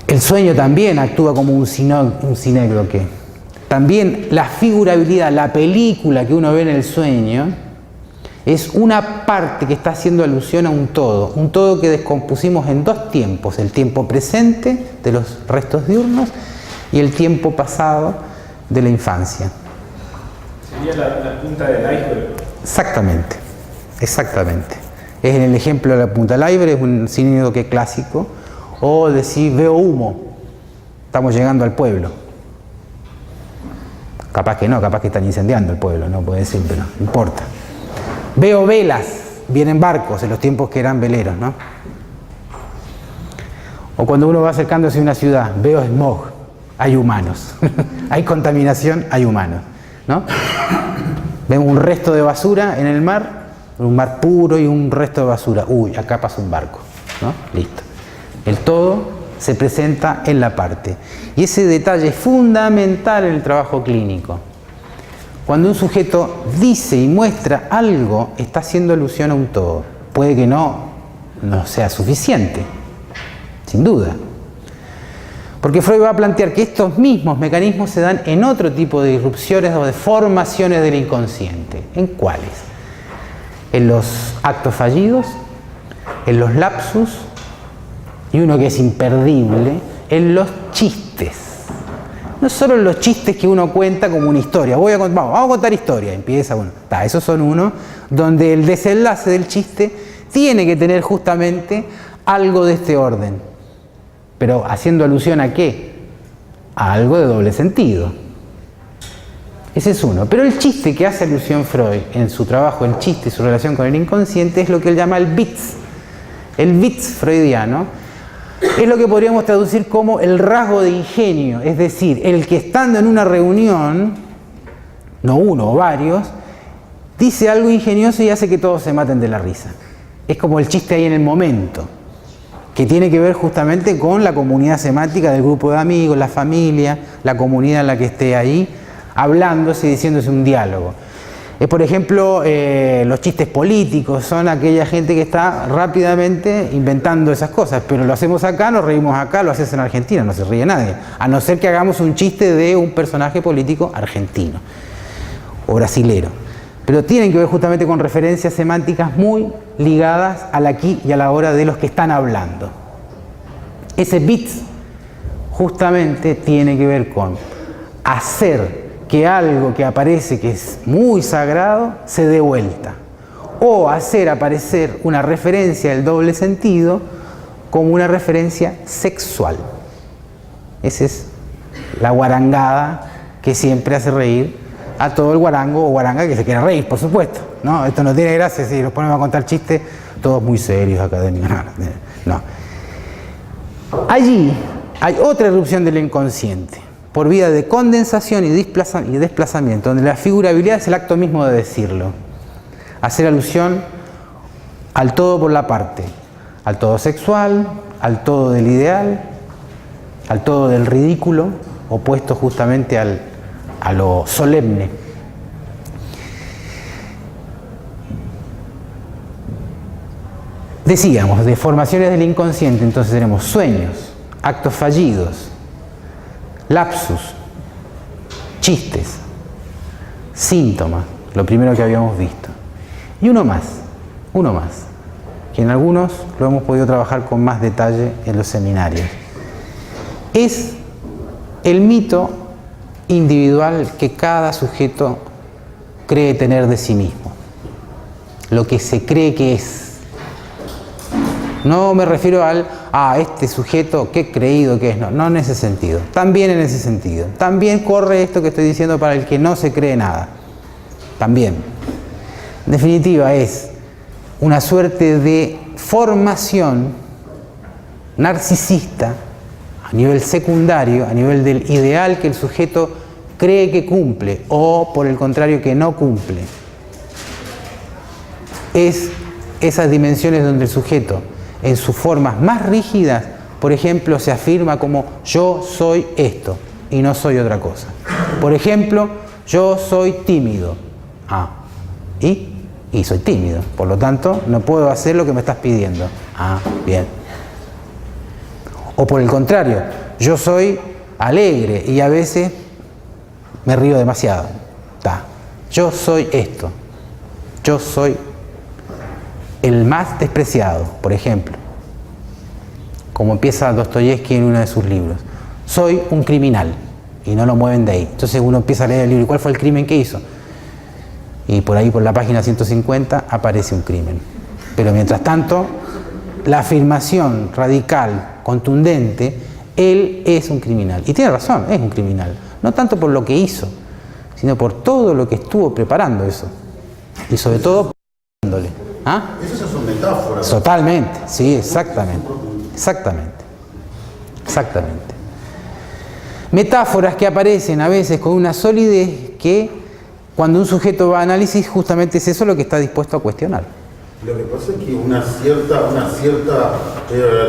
El sueño también actúa como un sinécdoque. También la figurabilidad, la película que uno ve en el sueño, es una parte que está haciendo alusión a un todo que descompusimos en dos tiempos: el tiempo presente de los restos diurnos y el tiempo pasado de la infancia.
Sería la punta del iceberg.
Exactamente, exactamente. Es en el ejemplo de la punta del iceberg, es un sinécdoque clásico. O decir: veo humo, estamos llegando al pueblo. Capaz que no, capaz que están incendiando el pueblo, no puede decir, pero no importa. Veo velas, vienen barcos en los tiempos que eran veleros, ¿no? O cuando uno va acercándose a una ciudad, veo smog, hay humanos. Hay contaminación, hay humanos, ¿no? Vemos un resto de basura en el mar, un mar puro y un resto de basura. Uy, acá pasa un barco, ¿no? Listo. El todo se presenta en la parte. Y ese detalle es fundamental en el trabajo clínico. Cuando un sujeto dice y muestra algo, está haciendo alusión a un todo. Puede que no no sea suficiente, sin duda. Porque Freud va a plantear que estos mismos mecanismos se dan en otro tipo de disrupciones o de formaciones del inconsciente. ¿En cuáles? En los actos fallidos, en los lapsus y uno que es imperdible, en los chistes. No solo en los chistes que uno cuenta como una historia. Vamos a contar historia. Empieza uno. Esos son uno donde el desenlace del chiste tiene que tener justamente algo de este orden. Pero haciendo alusión ¿a qué? A algo de doble sentido. Ese es uno. Pero el chiste que hace alusión Freud en su trabajo, el chiste y su relación con el inconsciente, es lo que él llama el Witz. El Witz freudiano es lo que podríamos traducir como el rasgo de ingenio. Es decir, el que estando en una reunión, no uno o varios, dice algo ingenioso y hace que todos se maten de la risa. Es como el chiste ahí en el momento, que tiene que ver justamente con la comunidad semántica del grupo de amigos, la familia, la comunidad en la que esté ahí, hablándose y diciéndose un diálogo. Por ejemplo, los chistes políticos son aquella gente que está rápidamente inventando esas cosas, pero lo hacemos acá, nos reímos acá, lo haces en Argentina, no se ríe nadie, a no ser que hagamos un chiste de un personaje político argentino o brasilero. Pero tienen que ver justamente con referencias semánticas muy ligadas al aquí y a la hora de los que están hablando. Ese Witz justamente tiene que ver con hacer que algo que aparece que es muy sagrado se dé vuelta, o hacer aparecer una referencia del doble sentido como una referencia sexual. Esa es la guarangada que siempre hace reír a todo el guarango o guaranga que se quiera reír, por supuesto, ¿no? Esto no tiene gracia si nos ponemos a contar chistes todos muy serios, académicos, no. Allí hay otra erupción del inconsciente por vía de condensación y desplazamiento, donde la figurabilidad es el acto mismo de decirlo. Hacer alusión al todo por la parte, al todo sexual, al todo del ideal, al todo del ridículo, opuesto justamente a lo solemne. Decíamos, de formaciones del inconsciente, entonces tenemos sueños, actos fallidos, lapsus, chistes, síntomas, lo primero que habíamos visto. Y uno más, que en algunos lo hemos podido trabajar con más detalle en los seminarios. Es el mito individual que cada sujeto cree tener de sí mismo, lo que se cree que es. No me refiero este sujeto, qué creído que es, no en ese sentido, también en ese sentido. También corre esto que estoy diciendo para el que no se cree nada, también. En definitiva es una suerte de formación narcisista a nivel secundario, a nivel del ideal que el sujeto cree que cumple o por el contrario que no cumple. Es esas dimensiones donde el sujeto en sus formas más rígidas, por ejemplo, se afirma como yo soy esto y no soy otra cosa. Por ejemplo, yo soy tímido. Y soy tímido, por lo tanto no puedo hacer lo que me estás pidiendo. Bien. O por el contrario, yo soy alegre y a veces me río demasiado. Yo soy esto. Yo soy el más despreciado, por ejemplo, como empieza Dostoyevsky en uno de sus libros. Soy un criminal, y no lo mueven de ahí. Entonces uno empieza a leer el libro, ¿y cuál fue el crimen que hizo? Y por ahí, por la página 150, aparece un crimen. Pero mientras tanto, la afirmación radical, contundente, él es un criminal. Y tiene razón, es un criminal. No tanto por lo que hizo, sino por todo lo que estuvo preparando eso. Y sobre todo, dándole.
Esas son metáforas.
Totalmente, sí, exactamente. Metáforas que aparecen a veces con una solidez que cuando un sujeto va a análisis justamente es eso lo que está dispuesto a cuestionar.
Lo que pasa es que una cierta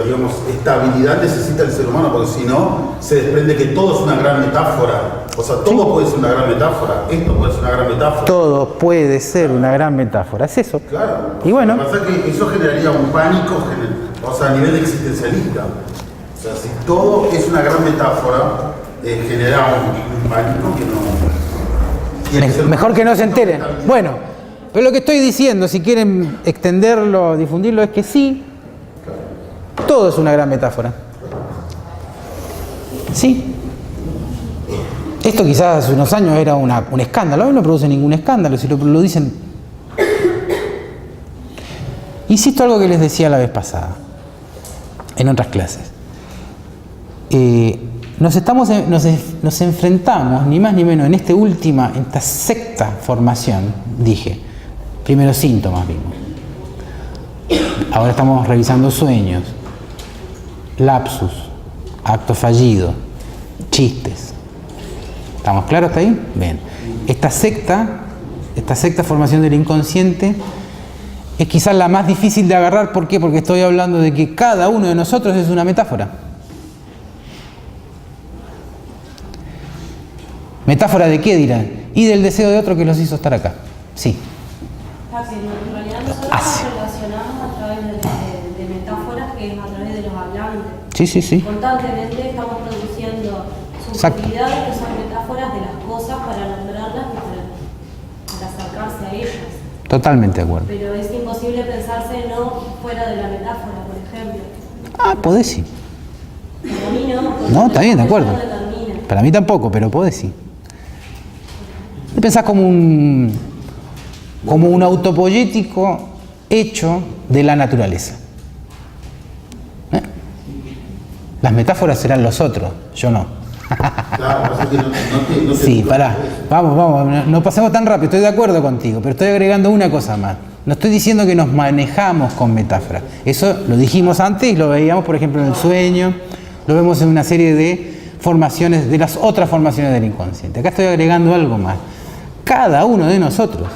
digamos, estabilidad necesita el ser humano, porque si no, se desprende que todo es una gran metáfora. O sea, todo puede ser una gran metáfora. Esto puede ser una gran metáfora.
Todo puede ser una gran metáfora, es eso.
Claro.
Y bueno.
Lo que pasa es que eso generaría un pánico, o sea, a nivel existencialista. O sea, si todo es una gran metáfora, genera un pánico que no... tiene que ser
Mejor que no se enteren. Bueno, pero lo que estoy diciendo, si quieren extenderlo, difundirlo, es que sí, todo es una gran metáfora. Sí. Esto quizás hace unos años era un escándalo, hoy no produce ningún escándalo, si lo dicen. Insisto algo que les decía la vez pasada, en otras clases. Nos enfrentamos, ni más ni menos, en esta sexta formación, dije, primero síntomas vimos. Ahora estamos revisando sueños, lapsus, acto fallido, chistes. ¿Estamos claros hasta ahí? Bien. Esta sexta formación del inconsciente es quizás la más difícil de agarrar. ¿Por qué? Porque estoy hablando de que cada uno de nosotros es una metáfora. ¿Metáfora de qué dirán? Y del deseo de otro que los hizo estar acá. Sí.
En realidad nosotros nos relacionamos a través de metáforas, que es a través de los hablantes.
Sí.
Constantemente estamos produciendo subjetividades que son metáforas de las cosas para nombrarlas y para acercarse a ellas.
Totalmente de acuerdo.
Pero es imposible pensarse no fuera de la metáfora, por ejemplo.
Ah, podés sí.
Para mí no.
No, está bien, de acuerdo. Para mí tampoco, pero podés sí. Pensás como un autopoyético hecho de la naturaleza. Las metáforas serán los otros, yo no.
Claro, pasa que no
Sí, pará. Vamos, no pasemos tan rápido, estoy de acuerdo contigo, pero estoy agregando una cosa más. No estoy diciendo que nos manejamos con metáforas. Eso lo dijimos antes y lo veíamos, por ejemplo, en el sueño, lo vemos en una serie de formaciones, de las otras formaciones del inconsciente. Acá estoy agregando algo más. Cada uno de nosotros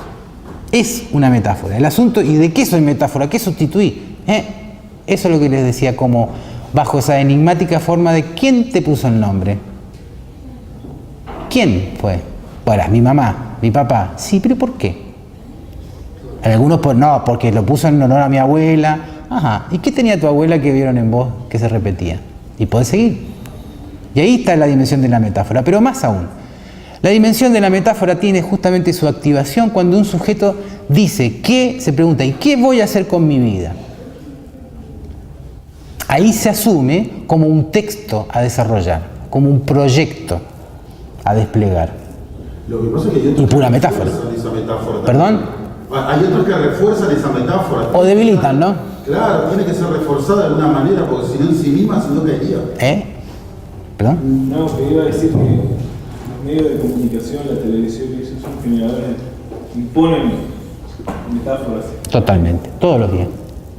es una metáfora. El asunto, ¿y de qué soy metáfora? ¿Qué sustituí? Eso es lo que les decía, como bajo esa enigmática forma de ¿quién te puso el nombre? ¿Quién fue? Bueno, mi mamá, mi papá. Sí, pero ¿por qué? Algunos no, porque lo puso en honor a mi abuela. Ajá. ¿Y qué tenía tu abuela que vieron en vos que se repetía? Y podés seguir. Y ahí está la dimensión de la metáfora, pero más aún. La dimensión de la metáfora tiene justamente su activación cuando un sujeto dice, se pregunta, ¿y qué voy a hacer con mi vida? Ahí se asume como un texto a desarrollar, como un proyecto a desplegar.
Lo que pasa es que hay otros
y pura metáfora.
Esa metáfora
¿Perdón?
Hay otros que refuerzan esa metáfora.
O debilitan, ¿no?
Claro, tiene que ser reforzada de alguna manera, porque si no en sí misma se no caería.
¿Perdón?
No, que iba a decir que los medios de comunicación, la televisión y eso son generadores, imponen metáforas.
Totalmente, todos los días.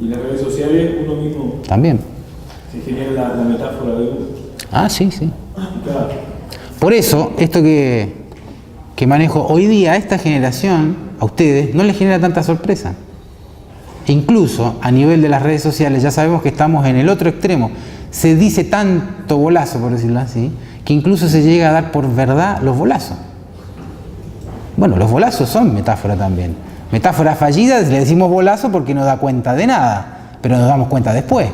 Y las redes sociales, uno mismo
También.
se genera la metáfora de uno.
Ah, sí.
Claro.
Por eso, esto que manejo hoy día a esta generación, a ustedes, no les genera tanta sorpresa. E incluso a nivel de las redes sociales ya sabemos que estamos en el otro extremo. Se dice tanto bolazo, por decirlo así, que incluso se llega a dar por verdad los bolazos. Bueno, los bolazos son metáfora también. Metáfora fallida, le decimos bolazo porque no da cuenta de nada, pero nos damos cuenta después.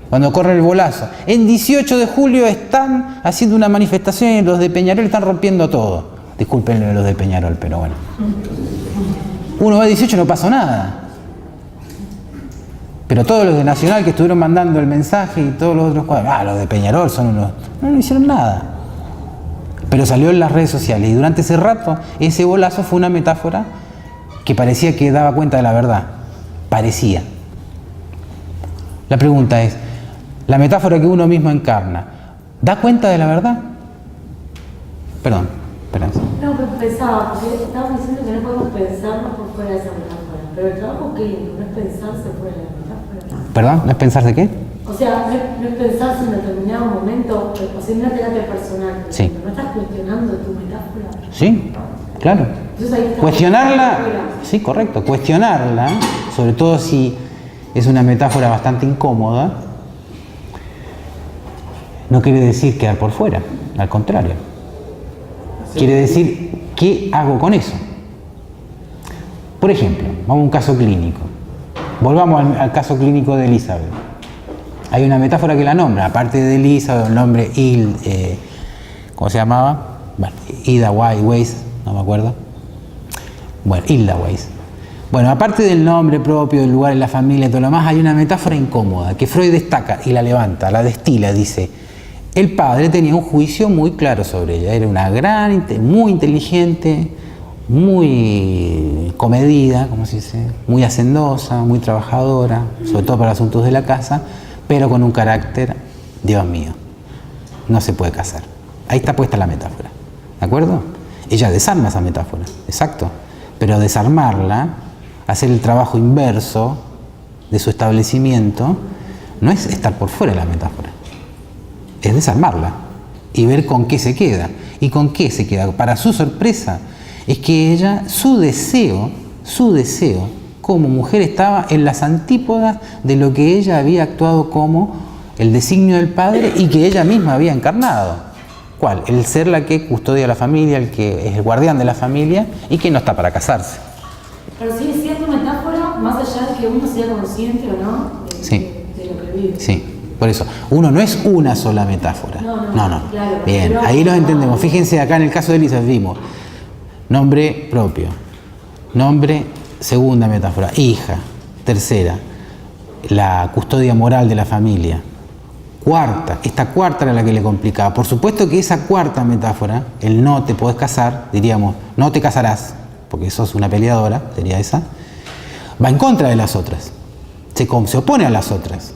Cuando corre el bolazo. En 18 de julio están haciendo una manifestación y los de Peñarol están rompiendo todo. Discúlpenle los de Peñarol, pero bueno. Uno va a 18 y no pasó nada. Pero todos los de Nacional que estuvieron mandando el mensaje y todos los otros cuadros, los de Peñarol son unos... No hicieron nada. Pero salió en las redes sociales y durante ese rato ese bolazo fue una metáfora que parecía que daba cuenta de la verdad. Parecía. La pregunta es, ¿la metáfora que uno mismo encarna da cuenta de la verdad? Perdón, esperanza.
No, pero pensaba, porque estábamos diciendo que no podemos pensarnos por fuera de esa metáfora. Pero el trabajo clínico no es pensarse fuera de la metáfora.
¿Perdón? ¿No es pensar de qué?
O sea, no es pensarse en determinado momento, o sea, en una terapia personal.
Sí.
¿No estás cuestionando tu metáfora?
Sí, claro.
Entonces ahí está.
Cuestionarla, sí, correcto, cuestionarla sobre todo si es una metáfora bastante incómoda, no quiere decir quedar por fuera, al contrario. Quiere decir, ¿qué hago con eso? Por ejemplo, vamos a un caso clínico. Volvamos al caso clínico de Elizabeth. Hay una metáfora que la nombra, aparte de Elizabeth, el nombre ¿cómo se llamaba? Bueno, Ida Weiss, no me acuerdo. Bueno, Hilda Weiss. Bueno, aparte del nombre propio, del lugar en la familia y todo lo demás, hay una metáfora incómoda que Freud destaca y la levanta, la destila, dice: el padre tenía un juicio muy claro sobre ella, era una muy inteligente, muy comedida, como se dice, muy hacendosa, muy trabajadora, sobre todo para asuntos de la casa, pero con un carácter, Dios mío, no se puede casar. Ahí está puesta la metáfora, ¿de acuerdo? Ella desarma esa metáfora, exacto, pero desarmarla, hacer el trabajo inverso de su establecimiento, no es estar por fuera de la metáfora, es desarmarla y ver con qué se queda. ¿Y con qué se queda? Para su sorpresa, es que ella, su deseo como mujer estaba en las antípodas de lo que ella había actuado como el designio del padre y que ella misma había encarnado. ¿Cuál? El ser la que custodia a la familia, el que es el guardián de la familia y que no está para casarse.
Pero sigue siendo metáfora, más allá de que uno sea consciente o no de lo que vive.
Sí, por eso. Uno no es una sola metáfora. No.
Claro,
bien, ahí los entendemos. Fíjense, acá en el caso de Elizabeth vimos nombre propio, nombre, segunda metáfora, hija, tercera, la custodia moral de la familia, cuarta, esta cuarta era la que le complicaba. Por supuesto que esa cuarta metáfora, el no te podés casar, diríamos, no te casarás, porque sos una peleadora, sería esa, va en contra de las otras, se opone a las otras,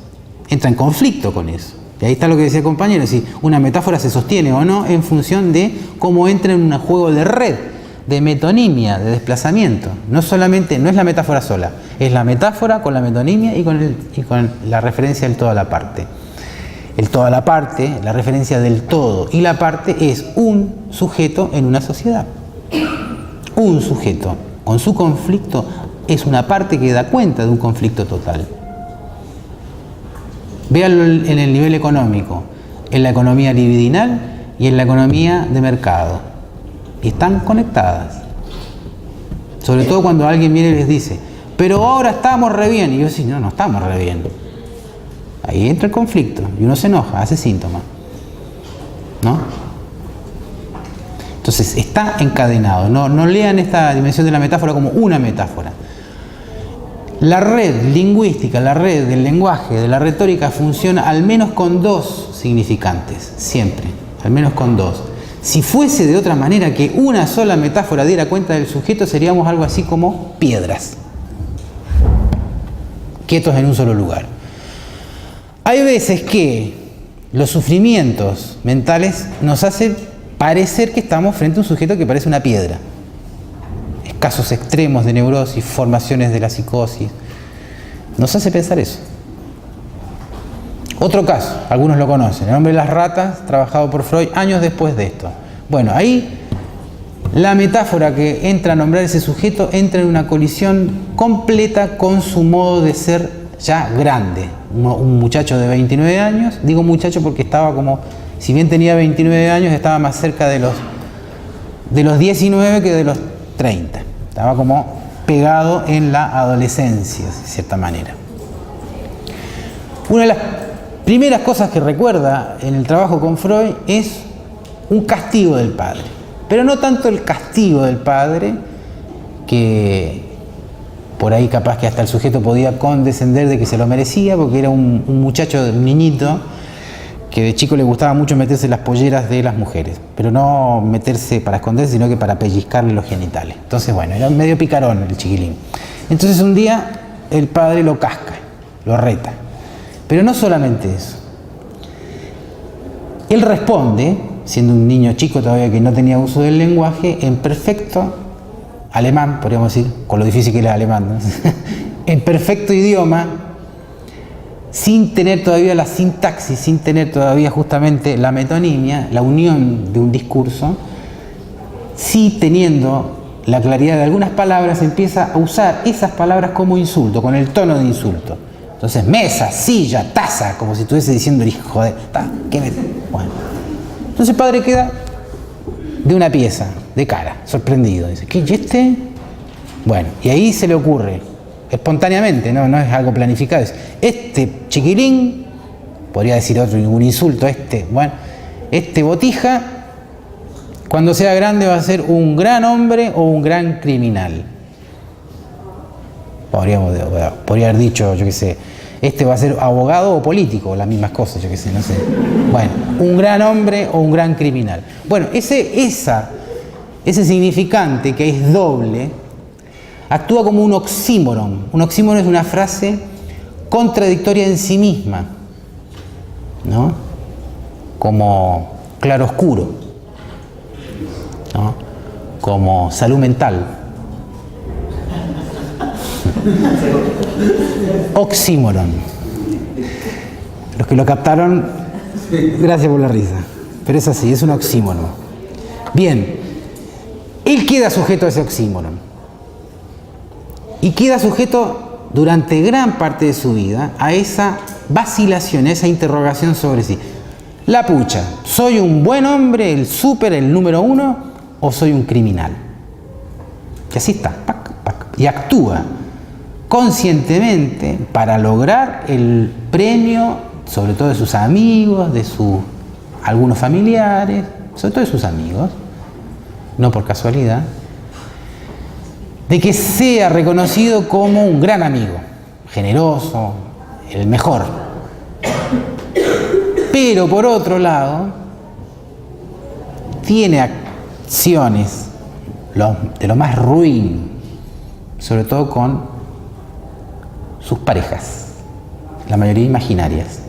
entra en conflicto con eso. Y ahí está lo que decía el compañero, si una metáfora se sostiene o no en función de cómo entra en un juego de red, de metonimia, de desplazamiento. No es la metáfora sola, es la metáfora con la metonimia y con la referencia del todo a la parte. El todo a la parte, la referencia del todo y la parte es un sujeto en una sociedad. Un sujeto con su conflicto es una parte que da cuenta de un conflicto total. Véanlo en el nivel económico, en la economía libidinal y en la economía de mercado. Y están conectadas. Sobre todo cuando alguien viene y les dice, pero ahora estamos re bien. Y yo digo, no estamos re bien. Ahí entra el conflicto y uno se enoja, hace síntomas, ¿no? Entonces está encadenado. No lean esta dimensión de la metáfora como una metáfora. La red lingüística, la red del lenguaje, de la retórica funciona al menos con dos significantes, siempre, al menos con dos. Si fuese de otra manera, que una sola metáfora diera cuenta del sujeto, seríamos algo así como piedras, quietos en un solo lugar. Hay veces que los sufrimientos mentales nos hacen parecer que estamos frente a un sujeto que parece una piedra. Casos extremos de neurosis, formaciones de la psicosis, nos hace pensar eso. Otro caso, algunos lo conocen, el hombre de las ratas, trabajado por Freud años después de esto. Bueno, ahí la metáfora que entra a nombrar ese sujeto entra en una colisión completa con su modo de ser ya grande. Un muchacho de 29 años, digo muchacho porque estaba como, si bien tenía 29 años, estaba más cerca de los 19 que de los 30. Estaba como pegado en la adolescencia, de cierta manera. Una de las primeras cosas que recuerda en el trabajo con Freud es un castigo del padre. Pero no tanto el castigo del padre, que por ahí capaz que hasta el sujeto podía condescender de que se lo merecía, porque era un muchacho, un niñito, que de chico le gustaba mucho meterse en las polleras de las mujeres, pero no meterse para esconderse, sino que para pellizcarle los genitales. Entonces, bueno, era medio picarón el chiquilín. Entonces un día el padre lo casca, lo reta. Pero no solamente eso. Él responde, siendo un niño chico todavía que no tenía uso del lenguaje, en perfecto alemán, podríamos decir, con lo difícil que era el alemán, ¿no? En perfecto idioma, sin tener todavía la sintaxis, sin tener todavía justamente la metonimia, la unión de un discurso, sí teniendo la claridad de algunas palabras, empieza a usar esas palabras como insulto, con el tono de insulto. Entonces, mesa, silla, taza, como si estuviese diciendo el hijo de... Bueno. Entonces el padre queda de una pieza, de cara, sorprendido. Dice, ¿qué? ¿Y este? Bueno, y ahí se le ocurre, espontáneamente, no es algo planificado. Es, este chiquilín, podría decir otro, ningún insulto, este botija, cuando sea grande va a ser un gran hombre o un gran criminal. Podría haber dicho, yo qué sé, este va a ser abogado o político, las mismas cosas, yo qué sé, no sé. Bueno, un gran hombre o un gran criminal. Bueno, ese significante que es doble, actúa como un oxímoron. Un oxímoron es una frase contradictoria en sí misma, ¿no? Como claroscuro, ¿no? Como salud mental. Oxímoron. Los que lo captaron, gracias por la risa. Pero es así, es un oxímoron. Bien, él queda sujeto a ese oxímoron. Y queda sujeto durante gran parte de su vida a esa vacilación, a esa interrogación sobre sí. La pucha, ¿soy un buen hombre, el súper, el número uno, o soy un criminal? Y así está, y actúa conscientemente para lograr el premio, sobre todo de sus amigos, de algunos familiares, sobre todo de sus amigos, no por casualidad, de que sea reconocido como un gran amigo, generoso, el mejor. Pero por otro lado, tiene acciones de lo más ruin, sobre todo con sus parejas, la mayoría imaginarias.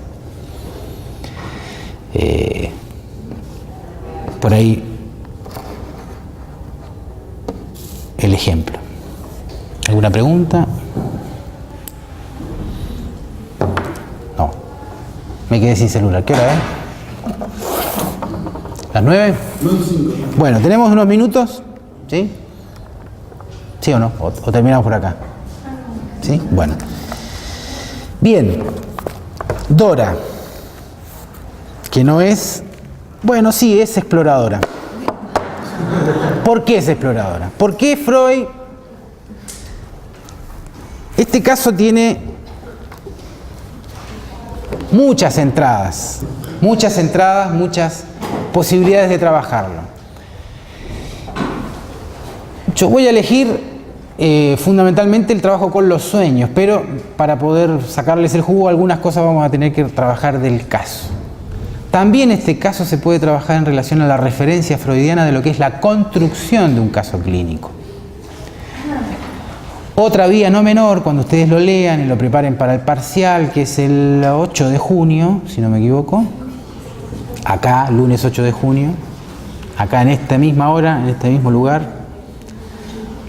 Por ahí el ejemplo. ¿Alguna pregunta? No. Me quedé sin celular. ¿Qué hora es? ¿Las 9?
9:05.
Bueno, tenemos unos minutos. ¿Sí? ¿Sí o no? ¿O terminamos por acá? ¿Sí? Bueno. Bien. Dora, que no es... Bueno, sí, es exploradora. ¿Por qué es exploradora? ¿Por qué Freud? Este caso tiene muchas entradas, muchas posibilidades de trabajarlo. Yo voy a elegir fundamentalmente el trabajo con los sueños, pero para poder sacarles el jugo, algunas cosas vamos a tener que trabajar del caso. También este caso se puede trabajar en relación a la referencia freudiana de lo que es la construcción de un caso clínico. Otra vía no menor, cuando ustedes lo lean y lo preparen para el parcial, que es el 8 de junio, si no me equivoco, acá, lunes 8 de junio, acá en esta misma hora, en este mismo lugar.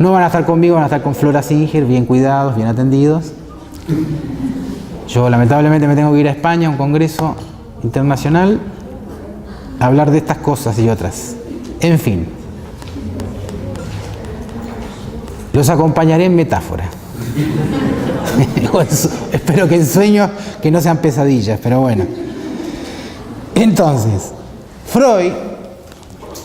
No van a estar conmigo, van a estar con Flora Singer, bien cuidados, bien atendidos. Yo lamentablemente me tengo que ir a España a un congreso internacional a hablar de estas cosas y otras. En fin. Los acompañaré en metáfora. Espero que en sueños que no sean pesadillas, pero bueno. Entonces, Freud,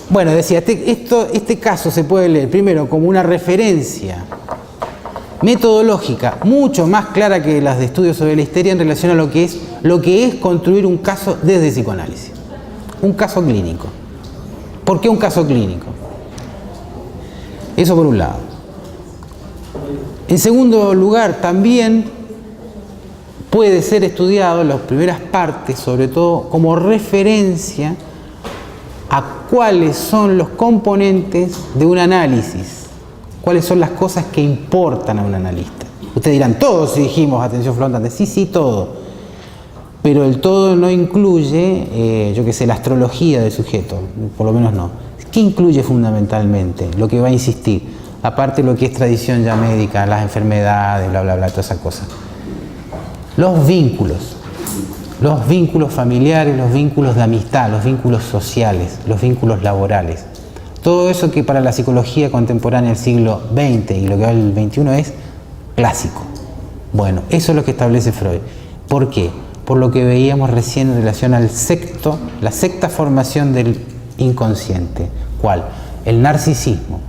bueno, decía, este caso se puede leer primero como una referencia metodológica mucho más clara que las de estudios sobre la histeria en relación a lo que es construir un caso desde psicoanálisis. Un caso clínico. ¿Por qué un caso clínico? Eso por un lado. En segundo lugar, también puede ser estudiado en las primeras partes, sobre todo como referencia a cuáles son los componentes de un análisis, cuáles son las cosas que importan a un analista. Ustedes dirán, todos si dijimos atención flotante, sí, todo, pero el todo no incluye, yo qué sé, la astrología del sujeto, por lo menos no. ¿Qué incluye fundamentalmente? Lo que va a insistir, aparte de lo que es tradición ya médica, las enfermedades, bla, bla, bla, todas esas cosas. Los vínculos familiares, los vínculos de amistad, los vínculos sociales, los vínculos laborales. Todo eso que para la psicología contemporánea del siglo XX y lo que va del XXI es clásico. Bueno, eso es lo que establece Freud. ¿Por qué? Por lo que veíamos recién en relación al la sexta formación del inconsciente. ¿Cuál? El narcisismo.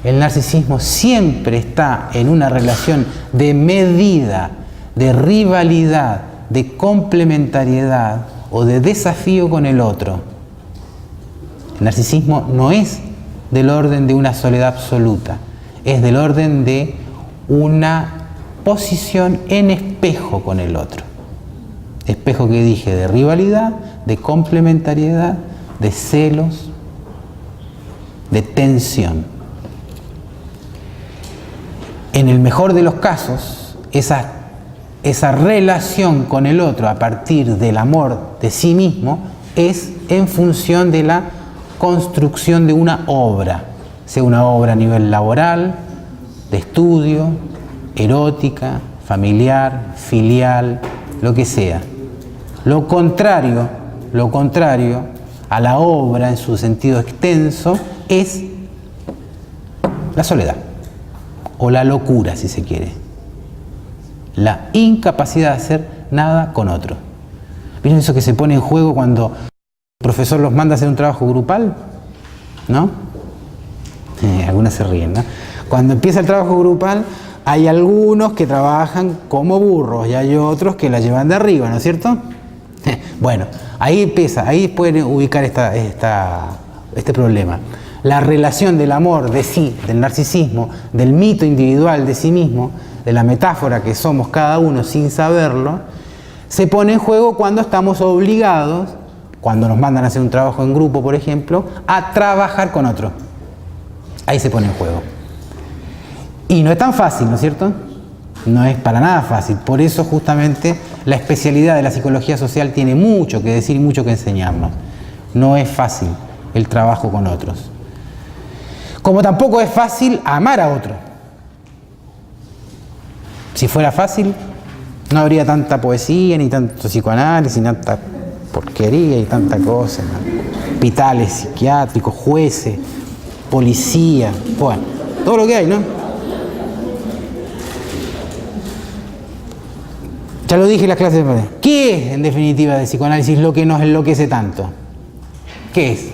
El narcisismo siempre está en una relación de medida, de rivalidad, de complementariedad o de desafío con el otro. El narcisismo no es del orden de una soledad absoluta, es del orden de una posición en espejo con el otro. Espejo que dije de rivalidad, de complementariedad, de celos, de tensión. En el mejor de los casos, esa relación con el otro a partir del amor de sí mismo es en función de la construcción de una obra, sea una obra a nivel laboral, de estudio, erótica, familiar, filial, lo que sea. Lo contrario a la obra en su sentido extenso es la soledad o la locura, si se quiere. La incapacidad de hacer nada con otro. ¿Vieron eso que se pone en juego cuando el profesor los manda a hacer un trabajo grupal? ¿No? Algunas se ríen, ¿no? Cuando empieza el trabajo grupal, hay algunos que trabajan como burros y hay otros que la llevan de arriba, ¿no es cierto? Bueno, ahí pueden ubicar este problema. La relación del amor de sí, del narcisismo, del mito individual de sí mismo, de la metáfora que somos cada uno sin saberlo, se pone en juego cuando estamos obligados, cuando nos mandan a hacer un trabajo en grupo, por ejemplo, a trabajar con otro. Ahí se pone en juego. Y no es tan fácil, ¿no es cierto? No es para nada fácil. Por eso justamente la especialidad de la psicología social tiene mucho que decir y mucho que enseñarnos. No es fácil el trabajo con otros. Como tampoco es fácil amar a otro. Si fuera fácil, no habría tanta poesía, ni tanto psicoanálisis, ni tanta porquería y tanta cosa, ¿no? Hospitales psiquiátricos, jueces, policía, bueno, todo lo que hay, ¿no? Ya lo dije en las clases de... ¿Qué es, en definitiva, de psicoanálisis lo que nos enloquece tanto? ¿Qué es?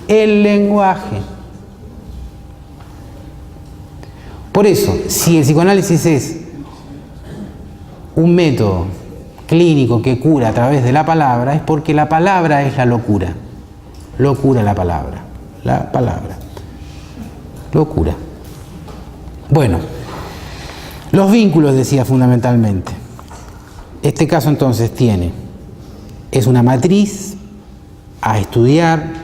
El lenguaje. Por eso, si el psicoanálisis es un método clínico que cura a través de la palabra, es porque la palabra es la locura. Locura la palabra. La palabra. Locura. Bueno, los vínculos, decía fundamentalmente. Este caso entonces es una matriz a estudiar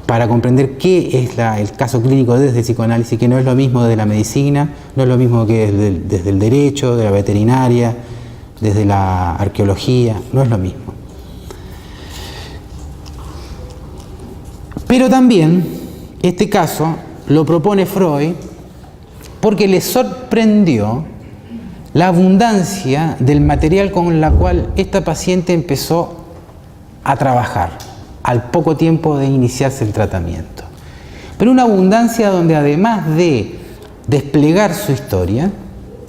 para comprender qué es el caso clínico desde el psicoanálisis, que no es lo mismo de la medicina, no es lo mismo que desde el derecho, de la veterinaria, desde la arqueología, no es lo mismo. Pero también este caso lo propone Freud porque le sorprendió la abundancia del material con la cual esta paciente empezó a trabajar al poco tiempo de iniciarse el tratamiento. Pero una abundancia donde además de desplegar su historia,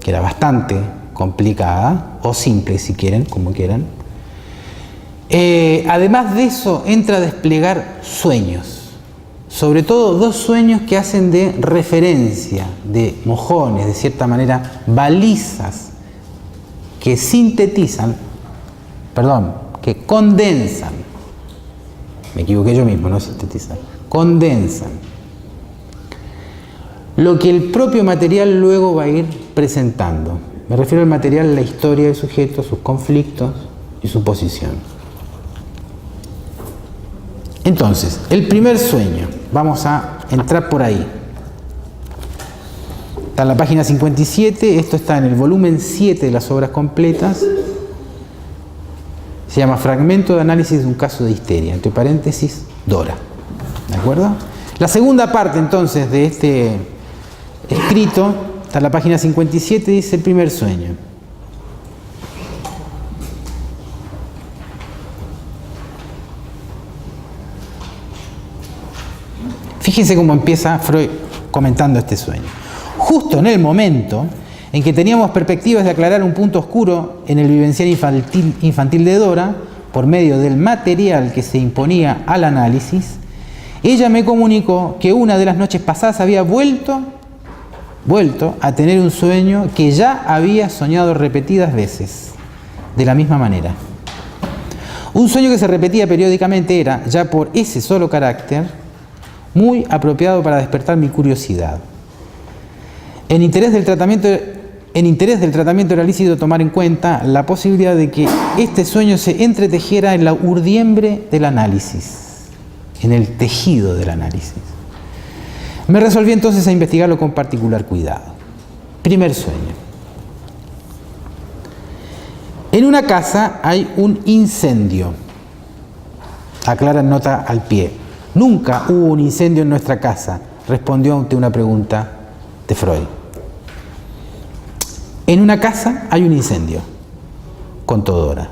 que era bastante complicada, o simple si quieren, como quieran, además de eso entra a desplegar sueños, sobre todo dos sueños que hacen de referencia, de mojones, de cierta manera, balizas, que sintetizan, que condensan, me equivoqué yo mismo, no sintetizan, condensan lo que el propio material luego va a ir presentando. Me refiero al material, la historia del sujeto, sus conflictos y su posición. Entonces, el primer sueño, vamos a entrar por ahí. Está en la página 57, esto está en el volumen 7 de las obras completas. Se llama Fragmento de análisis de un caso de histeria, entre paréntesis, Dora. ¿De acuerdo? La segunda parte entonces de este escrito, está en la página 57, dice el primer sueño. Fíjense cómo empieza Freud comentando este sueño. Justo en el momento en que teníamos perspectivas de aclarar un punto oscuro en el vivencial infantil de Dora, por medio del material que se imponía al análisis, ella me comunicó que una de las noches pasadas había vuelto a tener un sueño que ya había soñado repetidas veces, de la misma manera. Un sueño que se repetía periódicamente era, ya por ese solo carácter, muy apropiado para despertar mi curiosidad. En interés del tratamiento era lícito tomar en cuenta la posibilidad de que este sueño se entretejiera en la urdiembre del análisis, en el tejido del análisis. Me resolví entonces a investigarlo con particular cuidado. Primer sueño. En una casa hay un incendio. Aclara nota al pie. Nunca hubo un incendio en nuestra casa, respondió ante una pregunta de Freud. En una casa hay un incendio, contó Dora.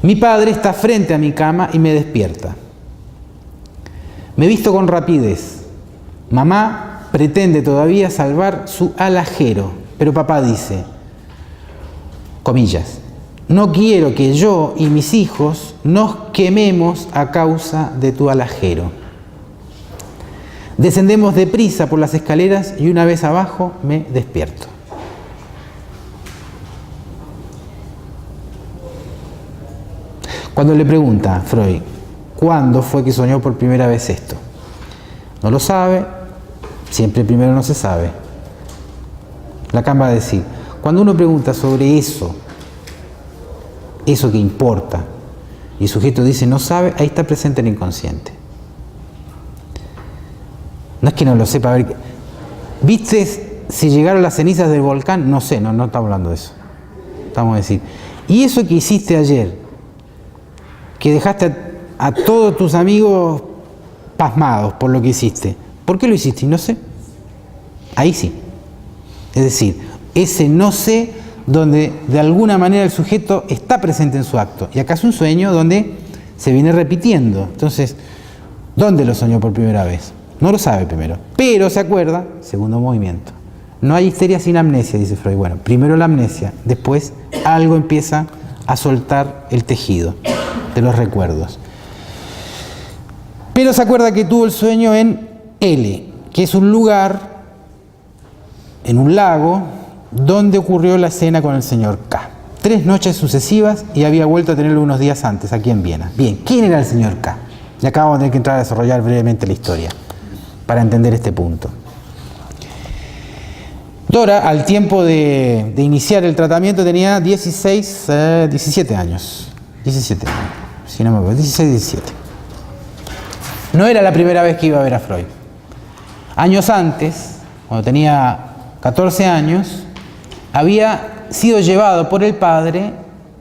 Mi padre está frente a mi cama y me despierta. Me visto con rapidez. Mamá pretende todavía salvar su alajero, pero papá dice, comillas, no quiero que yo y mis hijos nos quememos a causa de tu alajero. Descendemos deprisa por las escaleras y una vez abajo me despierto. Cuando le pregunta a Freud, ¿cuándo fue que soñó por primera vez esto? No lo sabe, siempre primero no se sabe. Lacan va a decir, cuando uno pregunta sobre eso que importa, y el sujeto dice no sabe, ahí está presente el inconsciente. No es que no lo sepa, a ver, ¿viste si llegaron las cenizas del volcán? No sé, no estamos hablando de eso. Estamos a decir, ¿y eso que hiciste ayer? Que dejaste a todos tus amigos pasmados por lo que hiciste. ¿Por qué lo hiciste? No sé. Ahí sí. Es decir, ese no sé donde de alguna manera el sujeto está presente en su acto. Y acá es un sueño donde se viene repitiendo. Entonces, ¿dónde lo soñó por primera vez? No lo sabe primero. Pero se acuerda, segundo movimiento. No hay histeria sin amnesia, dice Freud. Bueno, primero la amnesia, después algo empieza a soltar el tejido de los recuerdos. Pero se acuerda que tuvo el sueño en L, que es un lugar, en un lago, donde ocurrió la escena con el señor K. 3 noches sucesivas y había vuelto a tenerlo unos días antes, aquí en Viena. Bien, ¿quién era el señor K? Y acá vamos a tener que entrar a desarrollar brevemente la historia, para entender este punto. Dora, al tiempo de iniciar el tratamiento, tenía 17 años. 17 años, si no me acuerdo, 16, 17. No era la primera vez que iba a ver a Freud. Años antes, cuando tenía 14 años, había sido llevado por el padre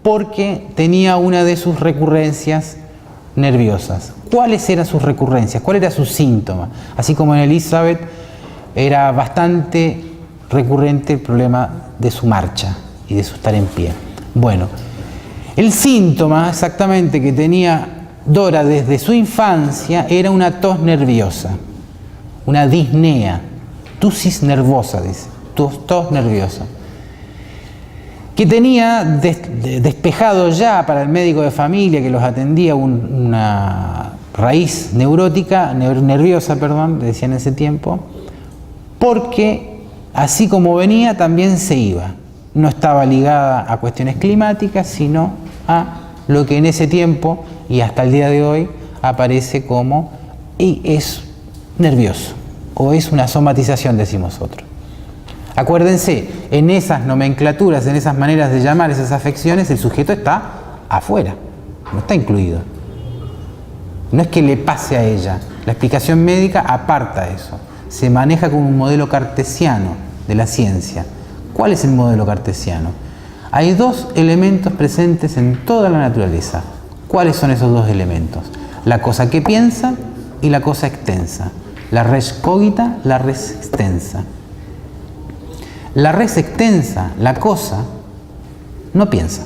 porque tenía una de sus recurrencias nerviosas. ¿Cuáles eran sus recurrencias? ¿Cuál era su síntoma? Así como en Elizabeth era bastante recurrente el problema de su marcha y de su estar en pie. Bueno, el síntoma exactamente que tenía Dora desde su infancia era una tos nerviosa, una disnea, tusis nervosa, dice, tos nerviosa, que tenía despejado ya para el médico de familia que los atendía una raíz nerviosa, le decían en ese tiempo, porque así como venía también se iba. No estaba ligada a cuestiones climáticas, sino a lo que en ese tiempo y hasta el día de hoy aparece como y es nervioso o es una somatización, decimos nosotros. Acuérdense, en esas nomenclaturas, en esas maneras de llamar esas afecciones, el sujeto está afuera, no está incluido. No es que le pase a ella, la explicación médica aparta eso, se maneja como un modelo cartesiano de la ciencia. ¿Cuál es el modelo cartesiano? Hay 2 elementos presentes en toda la naturaleza. ¿Cuáles son esos 2 elementos? La cosa que piensa y la cosa extensa. La res cogita, la res extensa. La res extensa, la cosa, no piensa.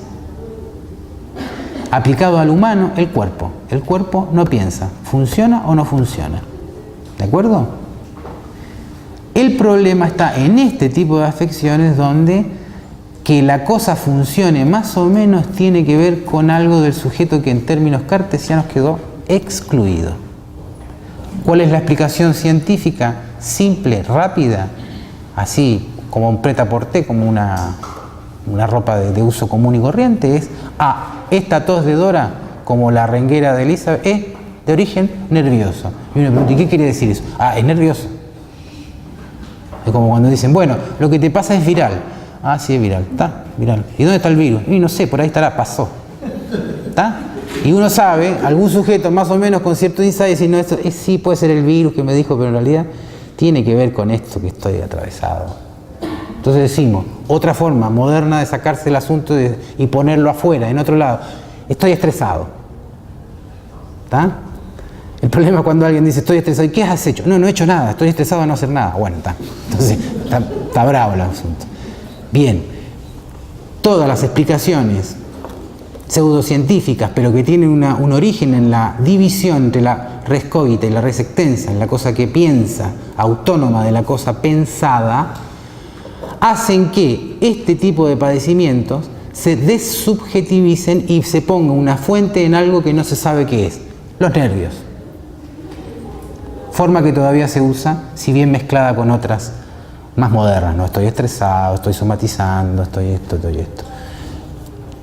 Aplicado al humano, el cuerpo. El cuerpo no piensa. ¿Funciona o no funciona? ¿De acuerdo? El problema está en este tipo de afecciones donde que la cosa funcione más o menos tiene que ver con algo del sujeto que en términos cartesianos quedó excluido. ¿Cuál es la explicación científica? Simple, rápida, así como un prêt-à-porter, como una ropa de uso común y corriente, es esta tos de Dora, como la renguera de Elizabeth, es de origen nervioso. Y uno pregunta, ¿y qué quiere decir eso? Es nervioso. Es como cuando dicen, bueno, lo que te pasa es viral. Sí, es viral, está, viral. ¿Y dónde está el virus? Y no sé, por ahí estará, pasó. ¿Está? Y uno sabe, algún sujeto más o menos con cierto insight, dice, no, esto sí puede ser el virus que me dijo, pero en realidad tiene que ver con esto que estoy atravesado. Entonces decimos, otra forma moderna de sacarse el asunto y ponerlo afuera, en otro lado, estoy estresado. ¿Está? El problema es cuando alguien dice, estoy estresado, ¿y qué has hecho? No he hecho nada, estoy estresado a no hacer nada. Bueno, está. Entonces, está bravo el asunto. Bien, todas las explicaciones pseudocientíficas, pero que tienen un origen en la división entre la res cogita y la res extensa, en la cosa que piensa, autónoma de la cosa pensada, hacen que este tipo de padecimientos se desubjetivicen y se ponga una fuente en algo que no se sabe qué es, los nervios. Forma que todavía se usa, si bien mezclada con otras más modernas, ¿no? Estoy estresado, estoy somatizando, estoy esto.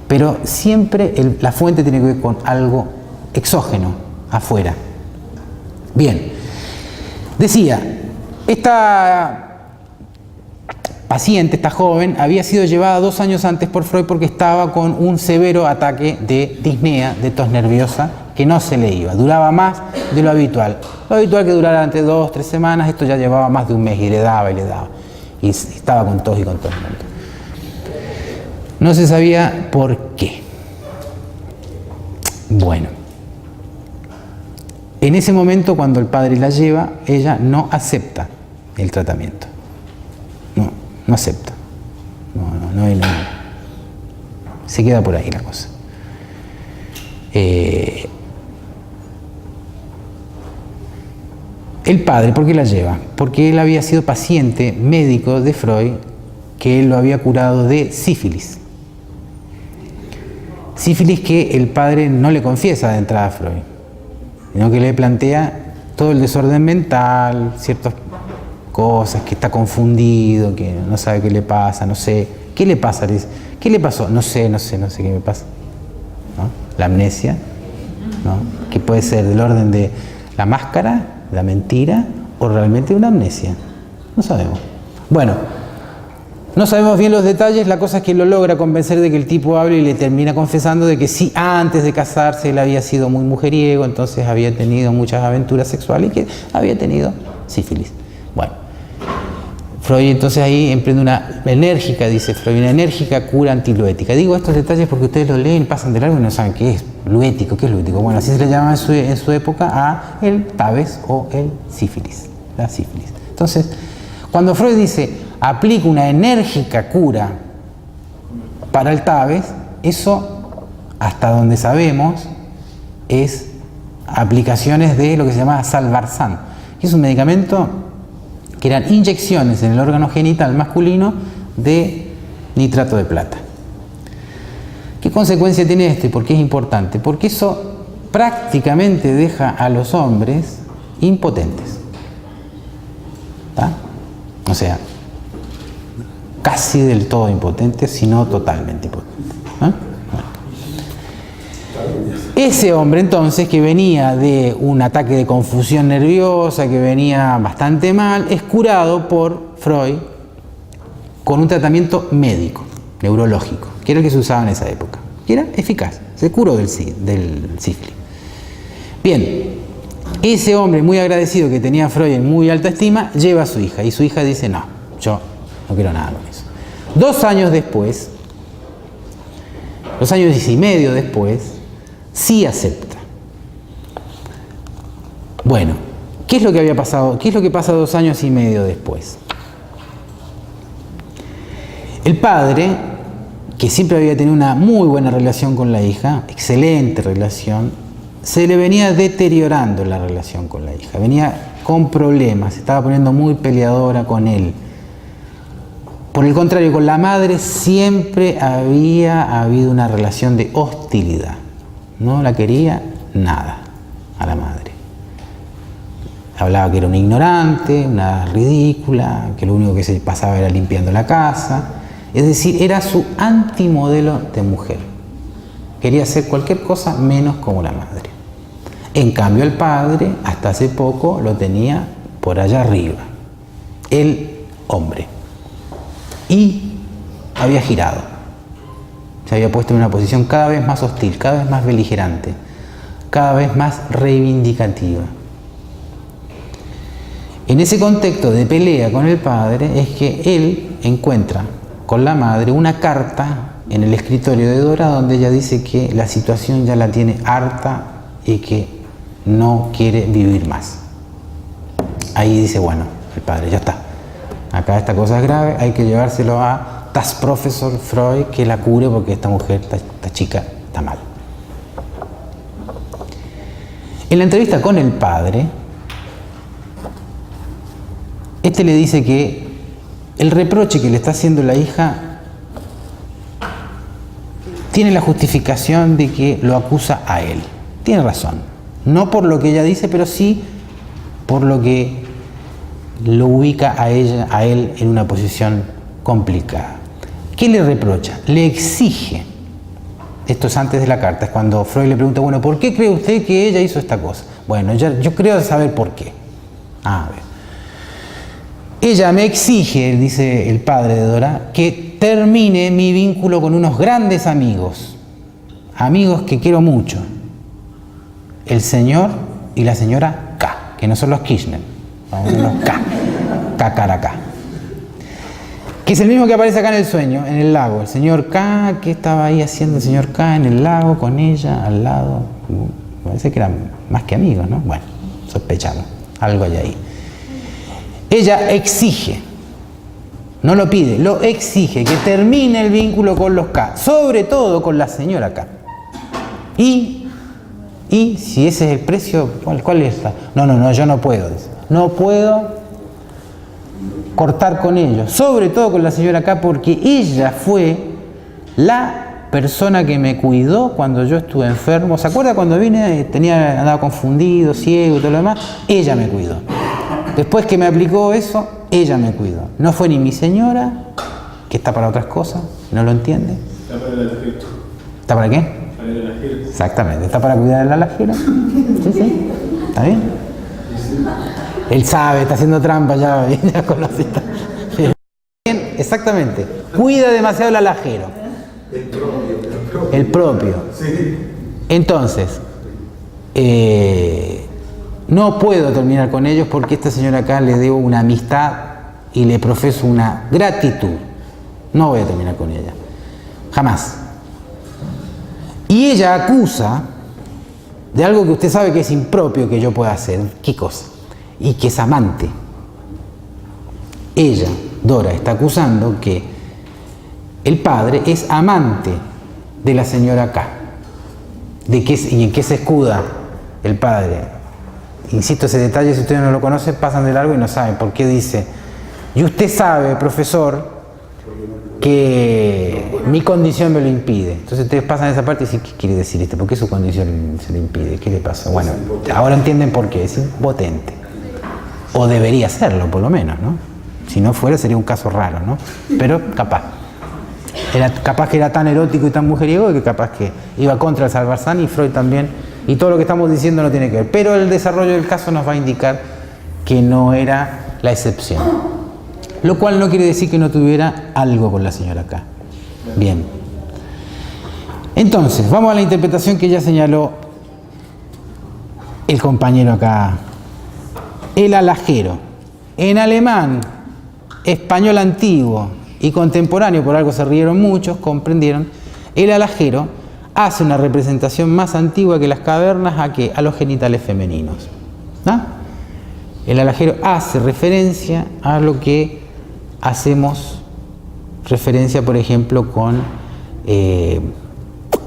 Pero siempre la fuente tiene que ver con algo exógeno, afuera. Bien, decía, esta paciente, esta joven, había sido llevada 2 años antes por Freud porque estaba con un severo ataque de disnea, de tos nerviosa, que no se le iba, duraba más de lo habitual. Lo habitual que durara entre 2 o 3 semanas, esto ya llevaba más de un mes y le daba. Y estaba con tos y con tos. No se sabía por qué. Bueno, en ese momento cuando el padre la lleva, ella no acepta el tratamiento. No acepta. No. Se queda por ahí la cosa. El padre, ¿por qué la lleva? Porque él había sido paciente médico de Freud, que él lo había curado de sífilis. Sífilis que el padre no le confiesa de entrada a Freud, sino que le plantea todo el desorden mental, ciertas cosas, que está confundido, que no sabe qué le pasa, no sé. ¿Qué le pasa? Le dice, ¿qué le pasó? No sé qué me pasa. ¿No? La amnesia, ¿no? Que puede ser del orden de la máscara, la mentira o realmente una amnesia. No sabemos. Bueno, no sabemos bien los detalles, la cosa es que lo logra convencer de que el tipo hable y le termina confesando de que sí, antes de casarse él había sido muy mujeriego, entonces había tenido muchas aventuras sexuales y que había tenido sífilis. Bueno, Freud entonces ahí emprende una enérgica, dice Freud, una enérgica cura antiluética. Digo estos detalles porque ustedes lo leen, pasan de largo y no saben qué es luético, qué es luético. Bueno, así se le llama en su época a el tabes o el sífilis, la sífilis. Entonces, cuando Freud dice aplica una enérgica cura para el tabes, eso, hasta donde sabemos, es aplicaciones de lo que se llama Salvarsan, que es un medicamento que eran inyecciones en el órgano genital masculino de nitrato de plata. ¿Qué consecuencia tiene esto y por qué es importante? Porque eso prácticamente deja a los hombres impotentes. ¿Está? O sea, casi del todo impotentes, sino totalmente impotentes. Bueno. Ese hombre entonces, que venía de un ataque de confusión nerviosa, que venía bastante mal, es curado por Freud con un tratamiento médico, neurológico, que era el que se usaba en esa época, que era eficaz, se curó del sífilis. Bien, ese hombre muy agradecido que tenía a Freud en muy alta estima, lleva a su hija, y su hija dice, no, yo no quiero nada con eso. 2 años después, 2 años y medio después, sí acepta. Bueno, ¿qué es lo que había pasado? ¿Qué es lo que pasa 2 años y medio después? El padre, que siempre había tenido una muy buena relación con la hija, excelente relación, se le venía deteriorando la relación con la hija, venía con problemas, se estaba poniendo muy peleadora con él. Por el contrario, con la madre siempre había habido una relación de hostilidad. No la quería nada a la madre. Hablaba que era una ignorante, una ridícula, que lo único que se pasaba era limpiando la casa. Es decir, era su antimodelo de mujer. Quería hacer cualquier cosa menos como la madre. En cambio, el padre, hasta hace poco, lo tenía por allá arriba. El hombre. Y había girado. Se había puesto en una posición cada vez más hostil, cada vez más beligerante, cada vez más reivindicativa. En ese contexto de pelea con el padre es que él encuentra con la madre una carta en el escritorio de Dora donde ella dice que la situación ya la tiene harta y que no quiere vivir más. Ahí dice, bueno, el padre, ya está. Acá esta cosa es grave, hay que llevárselo a das Professor Freud que la cure porque esta mujer, esta chica, está mal. En la entrevista con el padre, este le dice que el reproche que le está haciendo la hija tiene la justificación de que lo acusa a él. Tiene razón. No por lo que ella dice, pero sí por lo que lo ubica a él en una posición complicada. ¿Qué le reprocha? Le exige. Esto es antes de la carta, es cuando Freud le pregunta, bueno, ¿por qué cree usted que ella hizo esta cosa? Bueno, yo creo saber por qué. A ver. Ella me exige, dice el padre de Dora, que termine mi vínculo con unos grandes amigos. Amigos que quiero mucho. El señor y la señora K, que no son los Kirchner. Vamos a los K. K. Que es el mismo que aparece acá en el sueño, en el lago. El señor K, ¿qué estaba ahí haciendo el señor K en el lago con ella al lado? Parece que eran más que amigos, ¿no? Bueno, sospechamos. Algo hay ahí. Ella exige, no lo pide, lo exige, que termine el vínculo con los K, sobre todo con la señora K. Y si ese es el precio, ¿cuál es? No, yo no puedo. No puedo cortar con ellos, sobre todo con la señora K, porque ella fue la persona que me cuidó cuando yo estuve enfermo. ¿Se acuerda cuando vine? Andaba confundido, ciego y todo lo demás. Ella me cuidó. Después que me aplicó eso, ella me cuidó. No fue ni mi señora, que está para otras cosas, no lo entiende.
Está para el alajero.
¿Está para qué?
Para el alajero.
Exactamente, está para cuidar del alajero. Sí. ¿Está bien? Él sabe, está haciendo trampa, ya conoce. Bien, exactamente. Cuida demasiado el alajero. El propio.
Sí.
Entonces, no puedo terminar con ellos porque esta señora acá le debo una amistad y le profeso una gratitud. No voy a terminar con ella. Jamás. Y ella acusa de algo que usted sabe que es impropio que yo pueda hacer. ¿Qué cosa? Y que es amante. Ella, Dora, está acusando que el padre es amante de la señora K. ¿Y en qué se escuda el padre? Insisto, ese detalle, si ustedes no lo conocen, pasan de largo y no saben por qué dice. Y usted sabe, profesor, que mi condición me lo impide. Entonces ustedes pasan esa parte y dicen, ¿qué quiere decir esto? ¿Por qué su condición se le impide? ¿Qué le pasa? Bueno, ahora entienden por qué. Es impotente. O debería serlo, por lo menos, ¿no? Si no fuera, sería un caso raro, ¿no? Pero capaz. Capaz que era tan erótico y tan mujeriego que capaz que iba contra el Salvarzán y Freud también. Y todo lo que estamos diciendo no tiene que ver. Pero el desarrollo del caso nos va a indicar que no era la excepción. Lo cual no quiere decir que no tuviera algo con la señora K. Bien. Entonces, vamos a la interpretación que ya señaló el compañero acá. El alajero. En alemán, español antiguo y contemporáneo, por algo se rieron muchos, comprendieron, el alajero hace una representación más antigua que las cavernas a los genitales femeninos. ¿No? El alajero hace referencia a lo que hacemos referencia, por ejemplo, con...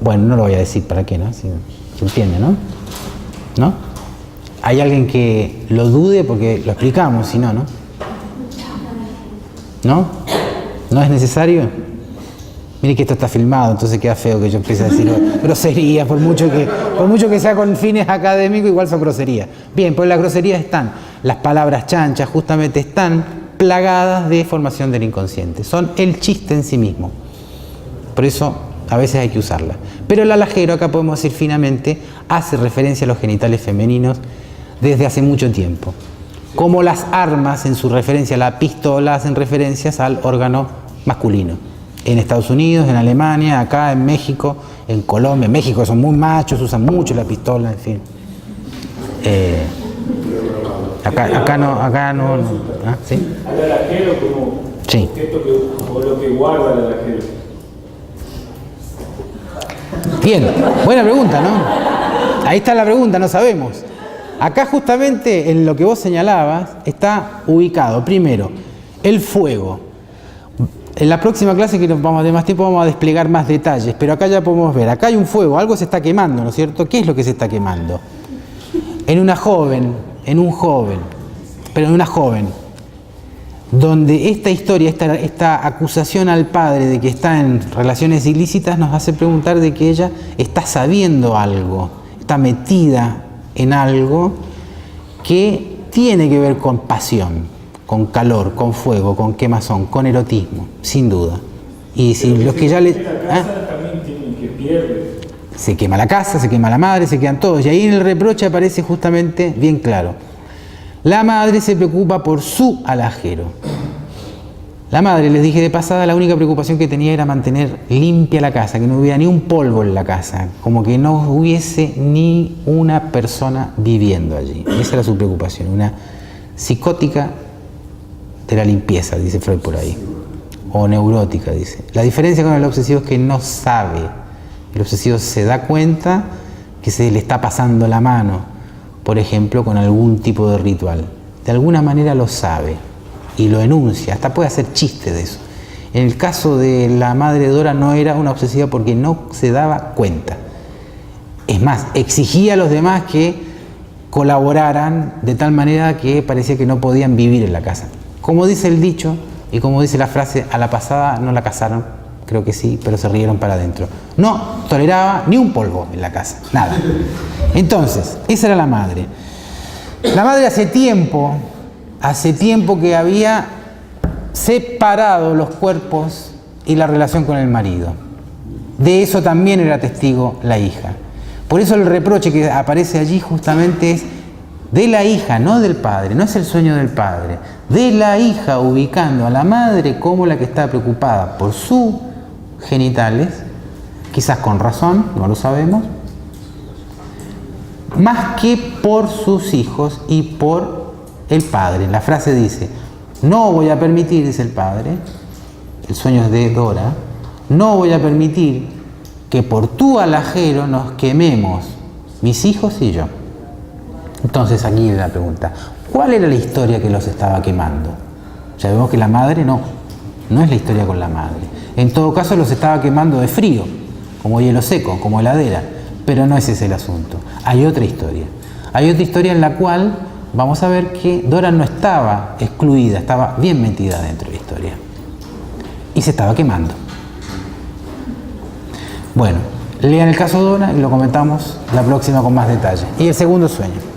bueno, no lo voy a decir para qué, ¿no? Se entiende, ¿no? ¿no? ¿Hay alguien que lo dude? Porque lo explicamos, si no, ¿no? ¿No? ¿No es necesario? Mire que esto está filmado, entonces queda feo que yo empiece a decir groserías, por mucho que sea con fines académicos, igual son groserías. Bien, pues las groserías están, las palabras chanchas justamente están plagadas de formación del inconsciente, son el chiste en sí mismo. Por eso a veces hay que usarla. Pero el alajero, acá podemos decir finamente, hace referencia a los genitales femeninos desde hace mucho tiempo. Como las armas, en su referencia a la pistola, hacen referencias al órgano masculino. En Estados Unidos, en Alemania, acá en México, en Colombia. En México son muy machos, usan mucho la pistola, en fin. Acá no. ¿Ah? ¿Sí?
Al alajero como
sí.
objeto o lo que guarda el alajero.
Bien, buena pregunta, ¿no? Ahí está la pregunta, no sabemos. Acá justamente en lo que vos señalabas está ubicado, primero, el fuego. En la próxima clase, que nos vamos a tener más tiempo, vamos a desplegar más detalles, pero acá ya podemos ver, acá hay un fuego, algo se está quemando, ¿no es cierto? ¿Qué es lo que se está quemando? En una joven, donde esta historia, esta acusación al padre de que está en relaciones ilícitas nos hace preguntar de que ella está sabiendo algo, está metida en algo que tiene que ver con pasión, con calor, con fuego, con quemazón, con erotismo, sin duda. Y si los que ya le...
La casa también tienen que pierde.
Se quema la casa, se quema la madre, se quedan todos. Y ahí en el reproche aparece justamente bien claro. La madre se preocupa por su alajero. La madre, les dije de pasada, la única preocupación que tenía era mantener limpia la casa, que no hubiera ni un polvo en la casa, como que no hubiese ni una persona viviendo allí. Esa era su preocupación, una psicótica de la limpieza, dice Freud por ahí, o neurótica, dice. La diferencia con el obsesivo es que no sabe. El obsesivo se da cuenta que se le está pasando la mano, por ejemplo, con algún tipo de ritual. De alguna manera lo sabe y lo enuncia, hasta puede hacer chiste de eso. En el caso de la madre Dora no era una obsesiva porque no se daba cuenta. Es más, exigía a los demás que colaboraran de tal manera que parecía que no podían vivir en la casa. Como dice el dicho y como dice la frase, a la pasada no la casaron, creo que sí, pero se rieron para adentro. No toleraba ni un polvo en la casa, nada. Entonces, esa era la madre. La madre hace tiempo que había separado los cuerpos y la relación con el marido. De eso también era testigo la hija. Por eso el reproche que aparece allí justamente es de la hija, no del padre, no es el sueño del padre, de la hija ubicando a la madre como la que está preocupada por sus genitales, quizás con razón, no lo sabemos, más que por sus hijos y por el padre. La frase dice, no voy a permitir, dice el padre, el sueño es de Dora, no voy a permitir que por tu alajero nos quememos, mis hijos y yo. Entonces aquí viene la pregunta, ¿cuál era la historia que los estaba quemando? Ya vemos que la madre no es la historia con la madre. En todo caso los estaba quemando de frío, como hielo seco, como heladera, pero no es ese el asunto. Hay otra historia en la cual vamos a ver que Dora no estaba excluida, estaba bien metida dentro de la historia y se estaba quemando. Bueno, lean el caso Dora y lo comentamos la próxima con más detalle. Y el segundo sueño.